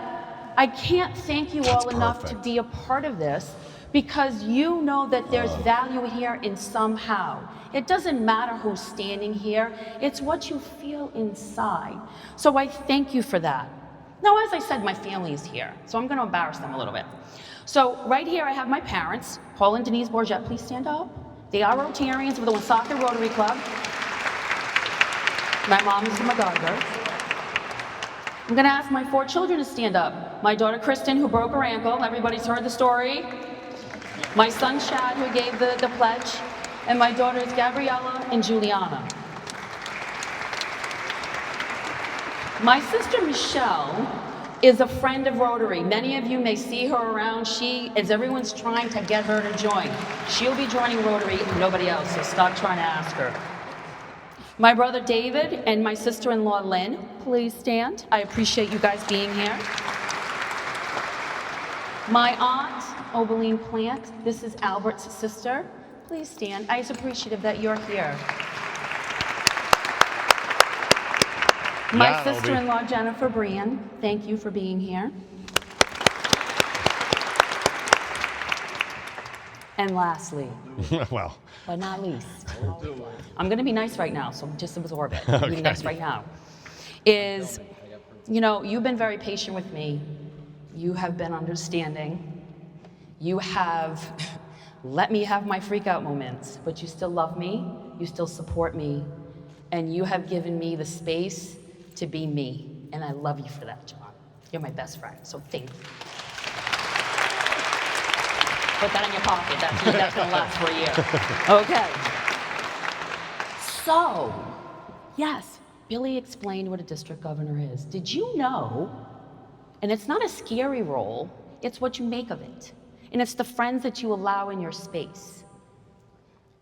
I can't thank you all enough to be a part of this, because you know that there's value here in somehow. It doesn't matter who's standing here. It's what you feel inside. So I thank you for that. Now, as I said, my family is here, so I'm going to embarrass them a little bit. So right here I have my parents, Paul and Denise Bourget. Please stand up. They are Rotarians of the Woonsocket Rotary Club. My mom is from McGarver. I'm going to ask my 4 children to stand up. My daughter Kristen, who broke her ankle. Everybody's heard the story. My son Chad, who gave the pledge. And my daughters Gabriella and Juliana. My sister Michelle is a friend of Rotary. Many of you may see her around. She, as everyone's trying to get her to join, she'll be joining Rotary and nobody else, so stop trying to ask her. My brother David and my sister-in-law Lynn, please stand. I appreciate you guys being here. My aunt, Obeline Plant, this is Albert's sister. Please stand. I'm so appreciative that you're here. My sister-in-law, Jennifer Brien, thank you for being here. And lastly, well, but not least, I'm going to be nice right now, so just absorb it. I'm going to be nice right now. Is, you know, you've been very patient with me. You have been understanding. You have let me have my freak out moments, but you still love me, you still support me, and you have given me the space to be me. And I love you for that, John. You're my best friend, so thank you. Put that in your pocket. That's going to last for a year. Okay. So, yes, Billy explained what a district governor is. Did you know, and it's not a scary role, it's what you make of it. And it's the friends that you allow in your space.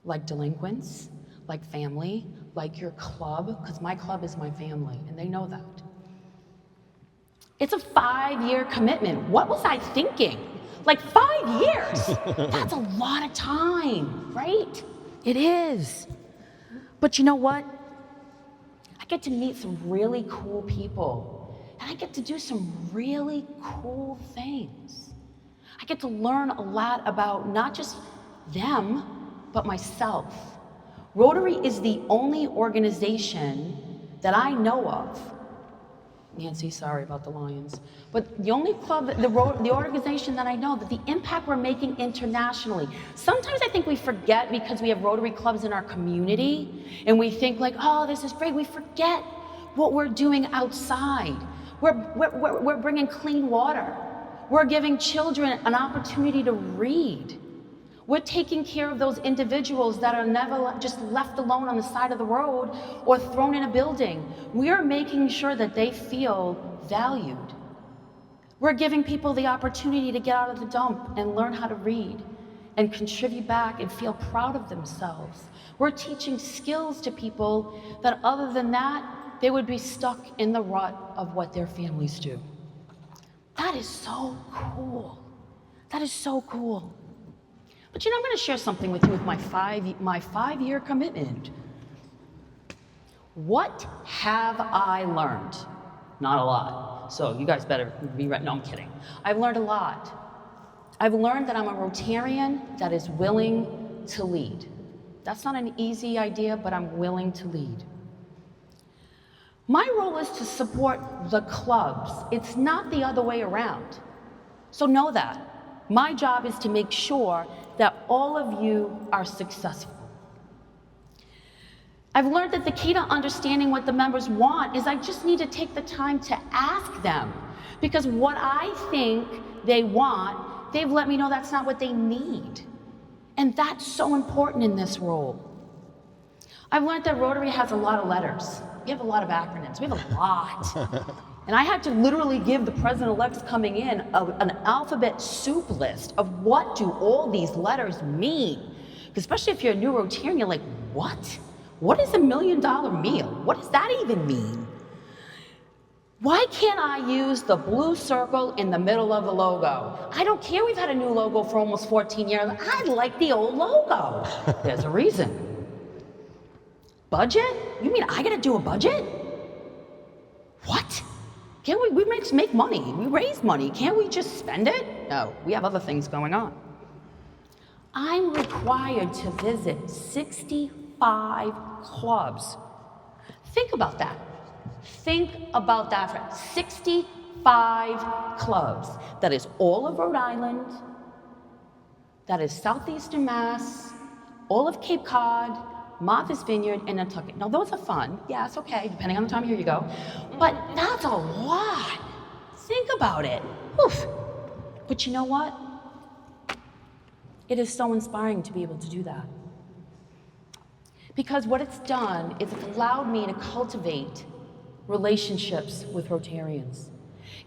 Like delinquents, like family, like your club, because my club is my family, and they know that. It's a 5-year commitment. What was I thinking? Like 5 years, that's a lot of time, right? It is. But you know what? I get to meet some really cool people, and I get to do some really cool things. I get to learn a lot about not just them, but myself. Rotary is the only organization that I know of. Nancy, sorry about the Lions. But the only club, the organization that I know, that the impact we're making internationally. Sometimes I think we forget because we have Rotary clubs in our community, and we think like, oh, this is great. We forget what we're doing outside. We're bringing clean water. We're giving children an opportunity to read. We're taking care of those individuals that are never just left alone on the side of the road or thrown in a building. We are making sure that they feel valued. We're giving people the opportunity to get out of the dump and learn how to read and contribute back and feel proud of themselves. We're teaching skills to people that other than that, they would be stuck in the rut of what their families do. That is so cool. That is so cool. But you know, I'm going to share something with you with my 5-year commitment. What have I learned? Not a lot. So you guys better be right. No, I'm kidding. I've learned a lot. I've learned that I'm a Rotarian that is willing to lead. That's not an easy idea, but I'm willing to lead. My role is to support the clubs. It's not the other way around. So know that. My job is to make sure that all of you are successful. I've learned that the key to understanding what the members want is I just need to take the time to ask them. Because what I think they want, they've let me know that's not what they need. And that's so important in this role. I've learned that Rotary has a lot of letters. We have a lot of acronyms. We have a lot. And I had to literally give the president-elects coming in an alphabet soup list of what do all these letters mean. Especially if you're a new Rotarian, you're like, what? What is $1 million meal? What does that even mean? Why can't I use the blue circle in the middle of the logo? I don't care we've had a new logo for almost 14 years. I like the old logo. There's a reason. Budget? You mean I gotta do a budget? What? Can't we make money? We raise money. Can't we just spend it? No, we have other things going on. I'm required to visit 65 clubs. Think about that. Think about that. 65 clubs. That is all of Rhode Island. That is southeastern Mass, all of Cape Cod, Martha's Vineyard, and Nantucket. Now, those are fun. Yeah, it's okay, depending on the time of year you go. But that's a lot. Think about it. Oof. But you know what? It is so inspiring to be able to do that. Because what it's done is it's allowed me to cultivate relationships with Rotarians.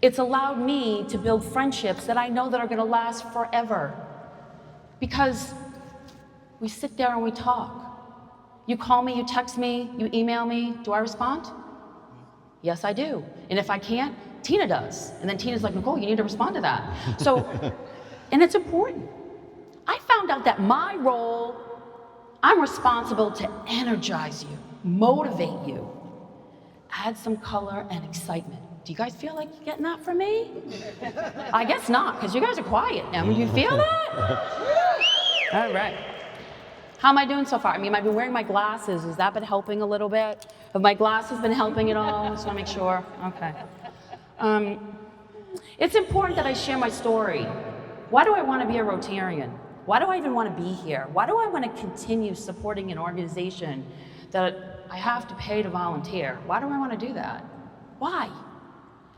It's allowed me to build friendships that I know that are going to last forever. Because we sit there and we talk. You call me, you text me, you email me. Do I respond? Yes, I do. And if I can't, Tina does. And then Tina's like, Nicole, you need to respond to that. So, and it's important. I found out that my role, I'm responsible to energize you, motivate you, add some color and excitement. Do you guys feel like you're getting that from me? I guess not, because you guys are quiet now. You feel that? All right. How am I doing so far? I mean, I've been wearing my glasses. Has that been helping a little bit? Have my glasses been helping at all? Just want to make sure. Okay. It's important that I share my story. Why do I want to be a Rotarian? Why do I even want to be here? Why do I want to continue supporting an organization that I have to pay to volunteer? Why do I want to do that? Why?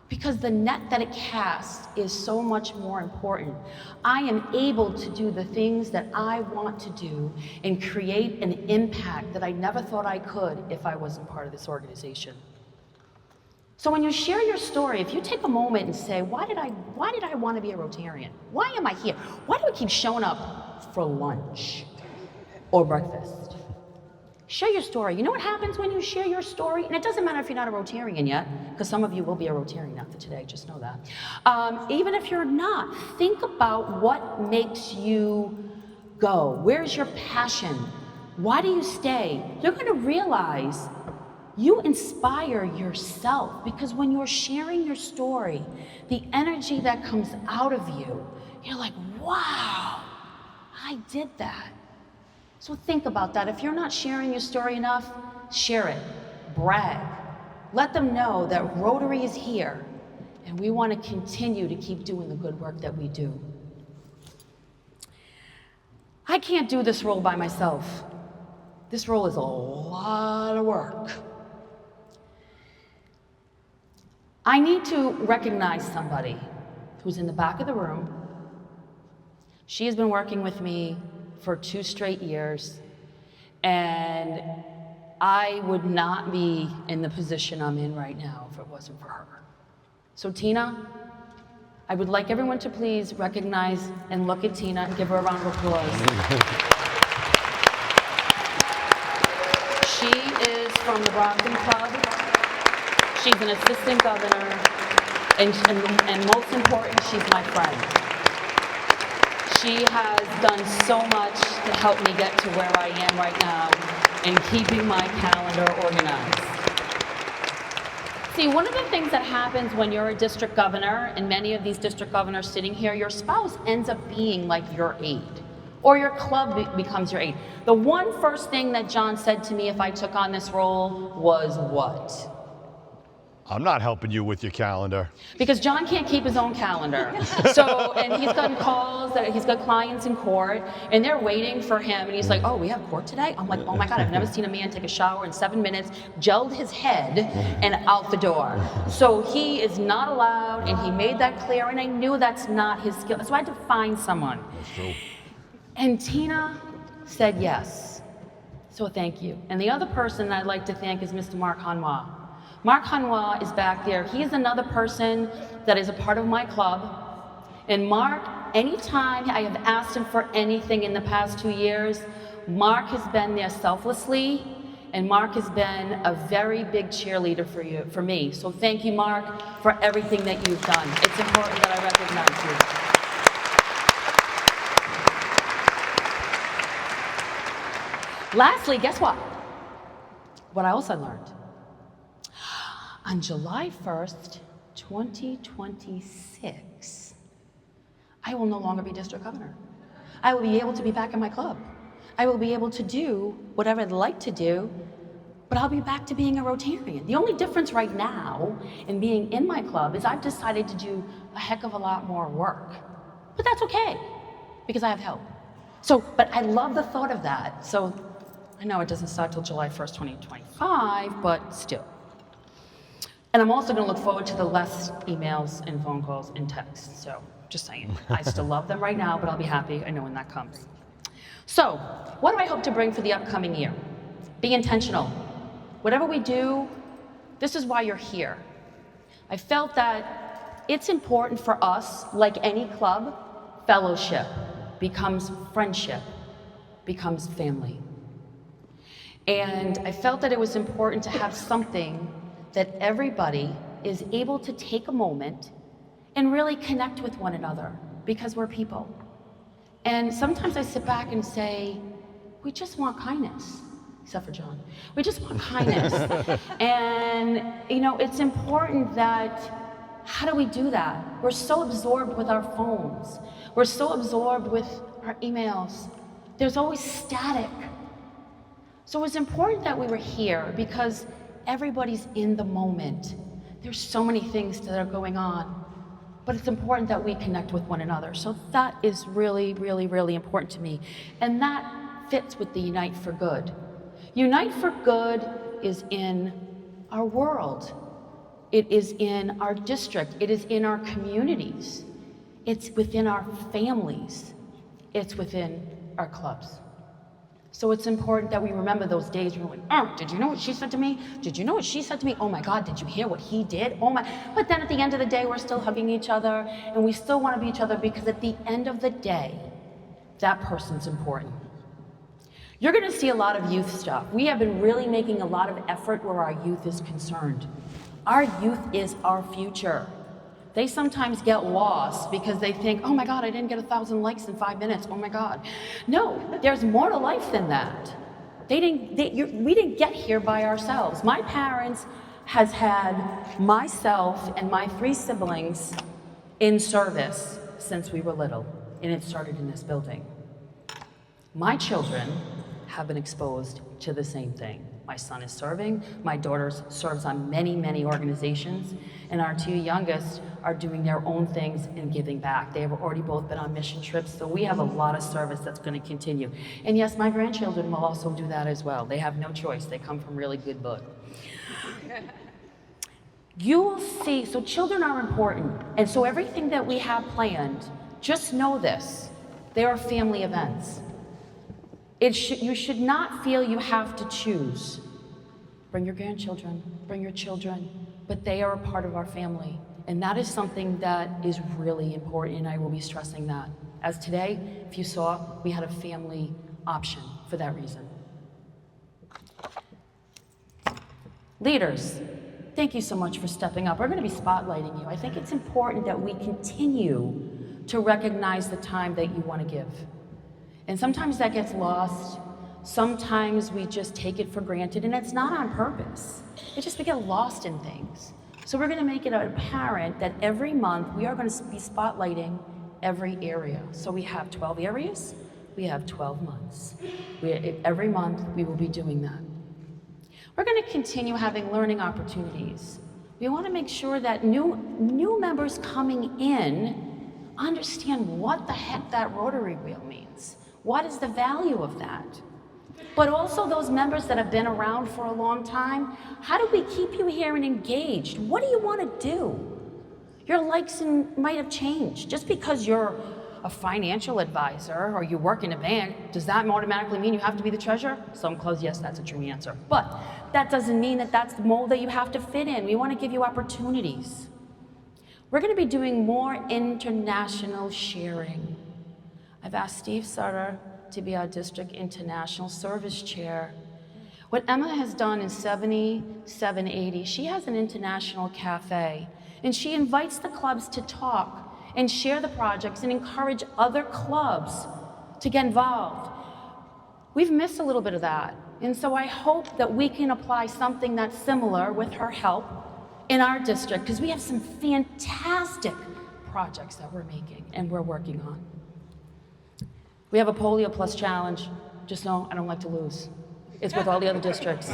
Because the net that it casts is so much more important. I am able to do the things that I want to do and create an impact that I never thought I could if I wasn't part of this organization. So when you share your story, if you take a moment and say, why did I want to be a Rotarian? Why am I here? Why do I keep showing up for lunch or breakfast? Share your story. You know what happens when you share your story? And it doesn't matter if you're not a Rotarian yet, because some of you will be a Rotarian after today, just know that. Even if you're not, think about what makes you go. Where's your passion? Why do you stay? You're going to realize you inspire yourself, because when you're sharing your story, the energy that comes out of you, you're like, wow, I did that. So think about that. If you're not sharing your story enough, share it, brag. Let them know that Rotary is here and we want to continue to keep doing the good work that we do. I can't do this role by myself. This role is a lot of work. I need to recognize somebody who's in the back of the room. She has been working with me for 2 straight years, and I would not be in the position I'm in right now if it wasn't for her. So Tina, I would like everyone to please recognize and look at Tina and give her a round of applause. She is from the Brockton Club. She's an assistant governor, and most important, she's my friend. She has done so much to help me get to where I am right now and keeping my calendar organized. See, one of the things that happens when you're a district governor, and many of these district governors sitting here, your spouse ends up being like your aide, or your club becomes your aide. The first thing that John said to me if I took on this role was what? I'm not helping you with your calendar. Because John can't keep his own calendar. So, and he's gotten calls that he's got clients in court, and they're waiting for him, and he's like, oh, we have court today? I'm like, oh my God, I've never seen a man take a shower in 7 minutes, gelled his head, and out the door. So he is not allowed, and he made that clear, and I knew that's not his skill. So I had to find someone. That's true. And Tina said yes. So thank you. And the other person I'd like to thank is Mr. Mark Hanwa. Mark Hanwa is back there. He is another person that is a part of my club. And Mark, anytime I have asked him for anything in the past 2 years, Mark has been there selflessly, and Mark has been a very big cheerleader for me. So thank you, Mark, for everything that you've done. It's important that I recognize you. Lastly, guess what? What else I learned? On July 1st, 2026, I will no longer be district governor. I will be able to be back in my club. I will be able to do whatever I'd like to do, but I'll be back to being a Rotarian. The only difference right now in being in my club is I've decided to do a heck of a lot more work. But that's okay, because I have help. So, but I love the thought of that. So I know it doesn't start till July 1st, 2025, but still. And I'm also going to look forward to the less emails and phone calls and texts. So just saying, I still love them right now, but I'll be happy. I know when that comes. So what do I hope to bring for the upcoming year? Be intentional. Whatever we do, this is why you're here. I felt that it's important for us, like any club, fellowship becomes friendship, becomes family. And I felt that it was important to have something that everybody is able to take a moment and really connect with one another, because we're people. And sometimes I sit back and say, we just want kindness, except for John. We just want kindness. And you know, it's important that, how do we do that? We're so absorbed with our phones. We're so absorbed with our emails. There's always static. So it's important that we were here because everybody's in the moment. There's so many things that are going on, but it's important that we connect with one another. So that is really, really, really important to me. And that fits with the Unite for Good. Unite for Good is in our world. It is in our district. It is in our communities. It's within our families. It's within our clubs. So it's important that we remember those days when we're like, oh, did you know what she said to me? Did you know what she said to me? Oh my God, did you hear what he did? Oh my. But then at the end of the day, we're still hugging each other, and we still want to be each other, because at the end of the day, that person's important. You're going to see a lot of youth stuff. We have been really making a lot of effort where our youth is concerned. Our youth is our future. They sometimes get lost because they think, oh my God, I didn't get 1,000 likes in 5 minutes. Oh my God. No, there's more to life than that. We didn't get here by ourselves. My parents has had myself and my 3 siblings in service since we were little, and it started in this building. My children have been exposed to the same thing. My son is serving, my daughter serves on many, many organizations, and our 2 youngest are doing their own things and giving back. They have already both been on mission trips, so we have a lot of service that's going to continue. And yes, my grandchildren will also do that as well. They have no choice. They come from really good blood. You will see, so children are important, and so everything that we have planned, just know this, they are family events. You should not feel you have to choose. Bring your grandchildren, bring your children, but they are a part of our family. And that is something that is really important, and I will be stressing that. As today, if you saw, we had a family option for that reason. Leaders, thank you so much for stepping up. We're going to be spotlighting you. I think it's important that we continue to recognize the time that you want to give. And sometimes that gets lost. Sometimes we just take it for granted, and it's not on purpose. It's just we get lost in things. So we're going to make it apparent that every month we are going to be spotlighting every area. So we have 12 areas, we have 12 months. Every month we will be doing that. We're going to continue having learning opportunities. We want to make sure that new members coming in understand what the heck that Rotary wheel means. What is the value of that? But also those members that have been around for a long time, how do we keep you here and engaged? What do you want to do? Your likes might have changed. Just because you're a financial advisor or you work in a bank, does that automatically mean you have to be the treasurer? Some close, yes, that's a true answer. But that doesn't mean that that's the mold that you have to fit in. We want to give you opportunities. We're going to be doing more international sharing. I've asked Steve Sutter to be our district international service chair. What Emma has done in 7780, she has an international cafe, and she invites the clubs to talk and share the projects and encourage other clubs to get involved. We've missed a little bit of that, and so I hope that we can apply something that's similar with her help in our district, because we have some fantastic projects that we're making and we're working on. We have a Polio Plus challenge. Just know I don't like to lose. It's with all the other districts.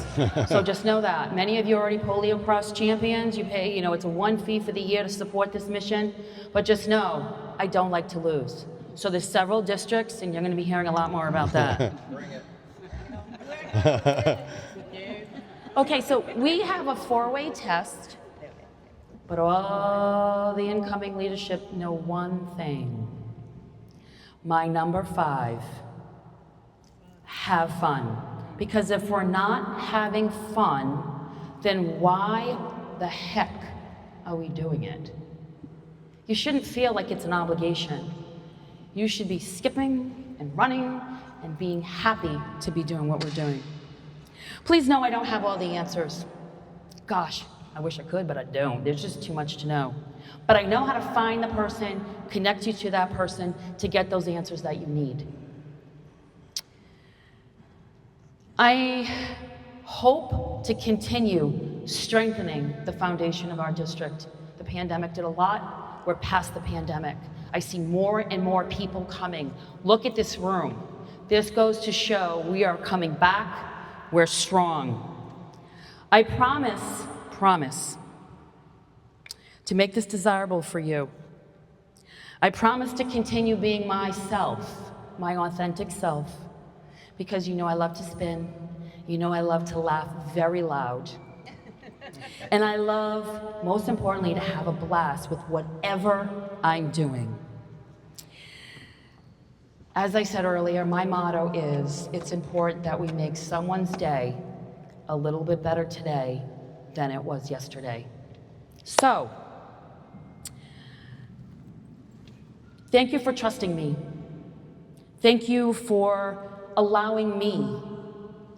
So just know that. Many of you are already Polio Plus champions. You pay, it's a 1 fee for the year to support this mission. But just know, I don't like to lose. So there's several districts, and you're going to be hearing a lot more about that. Bring it. Okay, so we have a 4-way test, but all the incoming leadership know one thing. My number 5, have fun. Because if we're not having fun, then why the heck are we doing it? You shouldn't feel like it's an obligation. You should be skipping and running and being happy to be doing what we're doing. Please know I don't have all the answers. Gosh, I wish I could, but I don't. There's just too much to know. But I know how to find the person, connect you to that person to get those answers that you need. I hope to continue strengthening the foundation of our district. The pandemic did a lot. We're past the pandemic. I see more and more people coming. Look at this room. This goes to show we are coming back. We're strong. I promise to make this desirable for you. I promise to continue being myself, my authentic self, because you know I love to spin, you know I love to laugh very loud, and I love, most importantly, to have a blast with whatever I'm doing. As I said earlier, my motto is, it's important that we make someone's day a little bit better today than it was yesterday. So, thank you for trusting me. Thank you for allowing me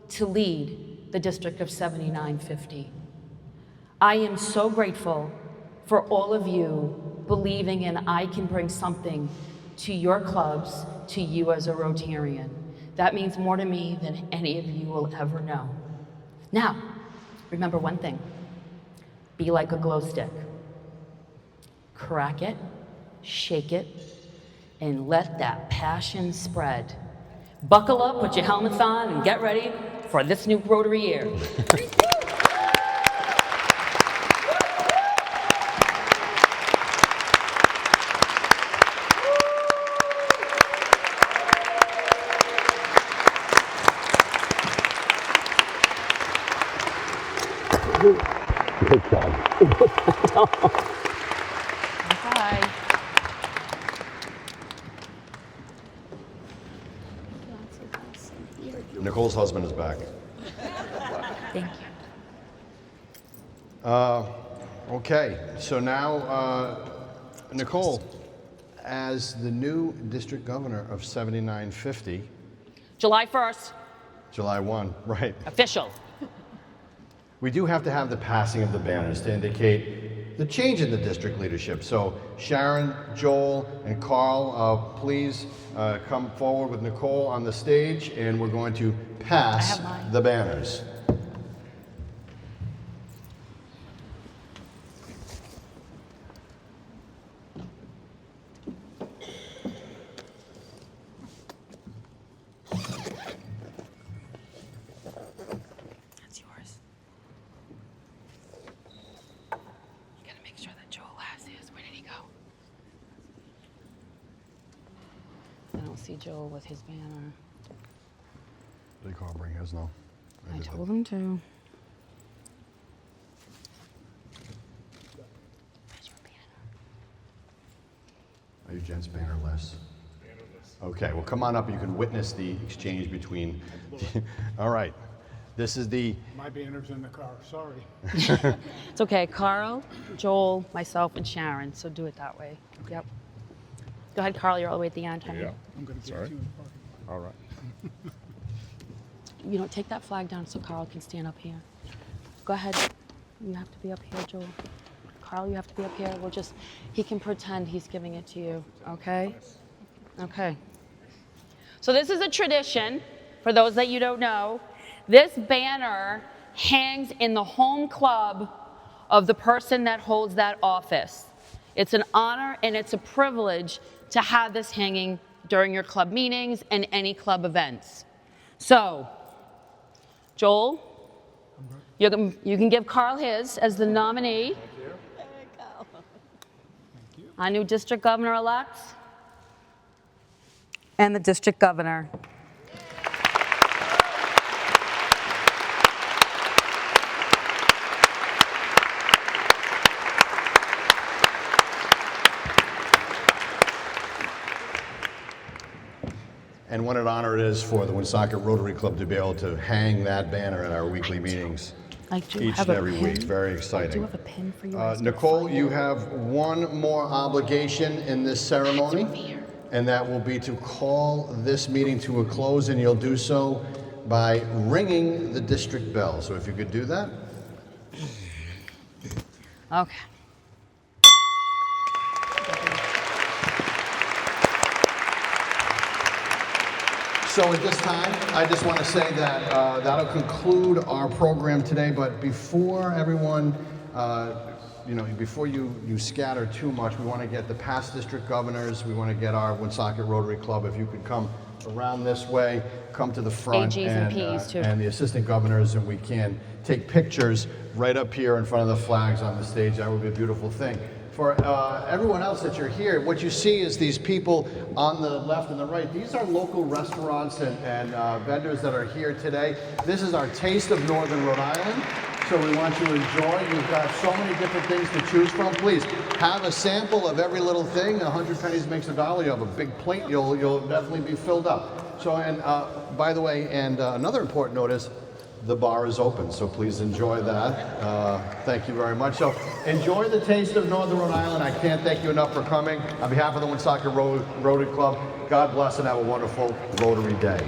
to lead the District of 7950. I am so grateful for all of you believing in I can bring something to your clubs, to you as a Rotarian. That means more to me than any of you will ever know. Now, remember one thing. Be like a glow stick. Crack it, shake it, and let that passion spread. Buckle up, put your helmets on, and get ready for this new Rotary year. Good job. Bye. Nicole's husband is back. Thank you. Okay, so now, Nicole, as the new district governor of 7950, July 1st, July 1, right. official. We do have to have the passing of the banners to indicate the change in the district leadership. So Sharon, Joel, and Carl, please come forward with Nicole on the stage, and we're going to pass the banners. See Joel with his banner. Did Carl bring his? No. I told him to. Where's your banner? Are you gents bannerless? Okay, well come on up. You can witness the exchange between. All right. This is the. My banner's in the car, sorry. It's okay. Carl, Joel, myself, and Sharon. So do it that way. Yep. Go ahead, Carl. You're all the way at the end, honey. Yeah. I'm going to get you in the parking lot. All right. You know, take that flag down so Carl can stand up here. Go ahead. You have to be up here, Joel. Carl, you have to be up here. He can pretend he's giving it to you, okay? Okay. So this is a tradition, for those that you don't know. This banner hangs in the home club of the person that holds that office. It's an honor and it's a privilege to have this hanging during your club meetings and any club events. So, Joel, you can give Carl his as the nominee. Thank you. There you go. Thank you. Our new district governor-elect and the district governor. And what an honor it is for the Woonsocket Rotary Club to be able to hang that banner at our weekly meetings each and every week. Very exciting. I do have a pin for you. Nicole, you have one more obligation in this ceremony, and that will be to call this meeting to a close, and you'll do so by ringing the district bell. So if you could do that. Okay. So at this time, I just want to say that that'll conclude our program today. But before everyone, before you scatter too much, we want to get the past district governors. We want to get our Woonsocket Rotary Club. If you could come around this way, come to the front, AGs and Ps too. and the assistant governors, and we can take pictures right up here in front of the flags on the stage. That would be a beautiful thing. For everyone else that you're here, what you see is these people on the left and the right. These are local restaurants and vendors that are here today. This is our Taste of Northern Rhode Island. So we want you to enjoy. You've got so many different things to choose from. Please have a sample of every little thing. 100 pennies makes a dollar. You have a big plate, you'll definitely be filled up. So, and by the way, and another important note is the bar is open, so please enjoy that. Thank you very much. So enjoy the Taste of Northern Rhode Island. I can't thank you enough for coming. On behalf of the Woonsocket Rotary Club, God bless and have a wonderful Rotary Day.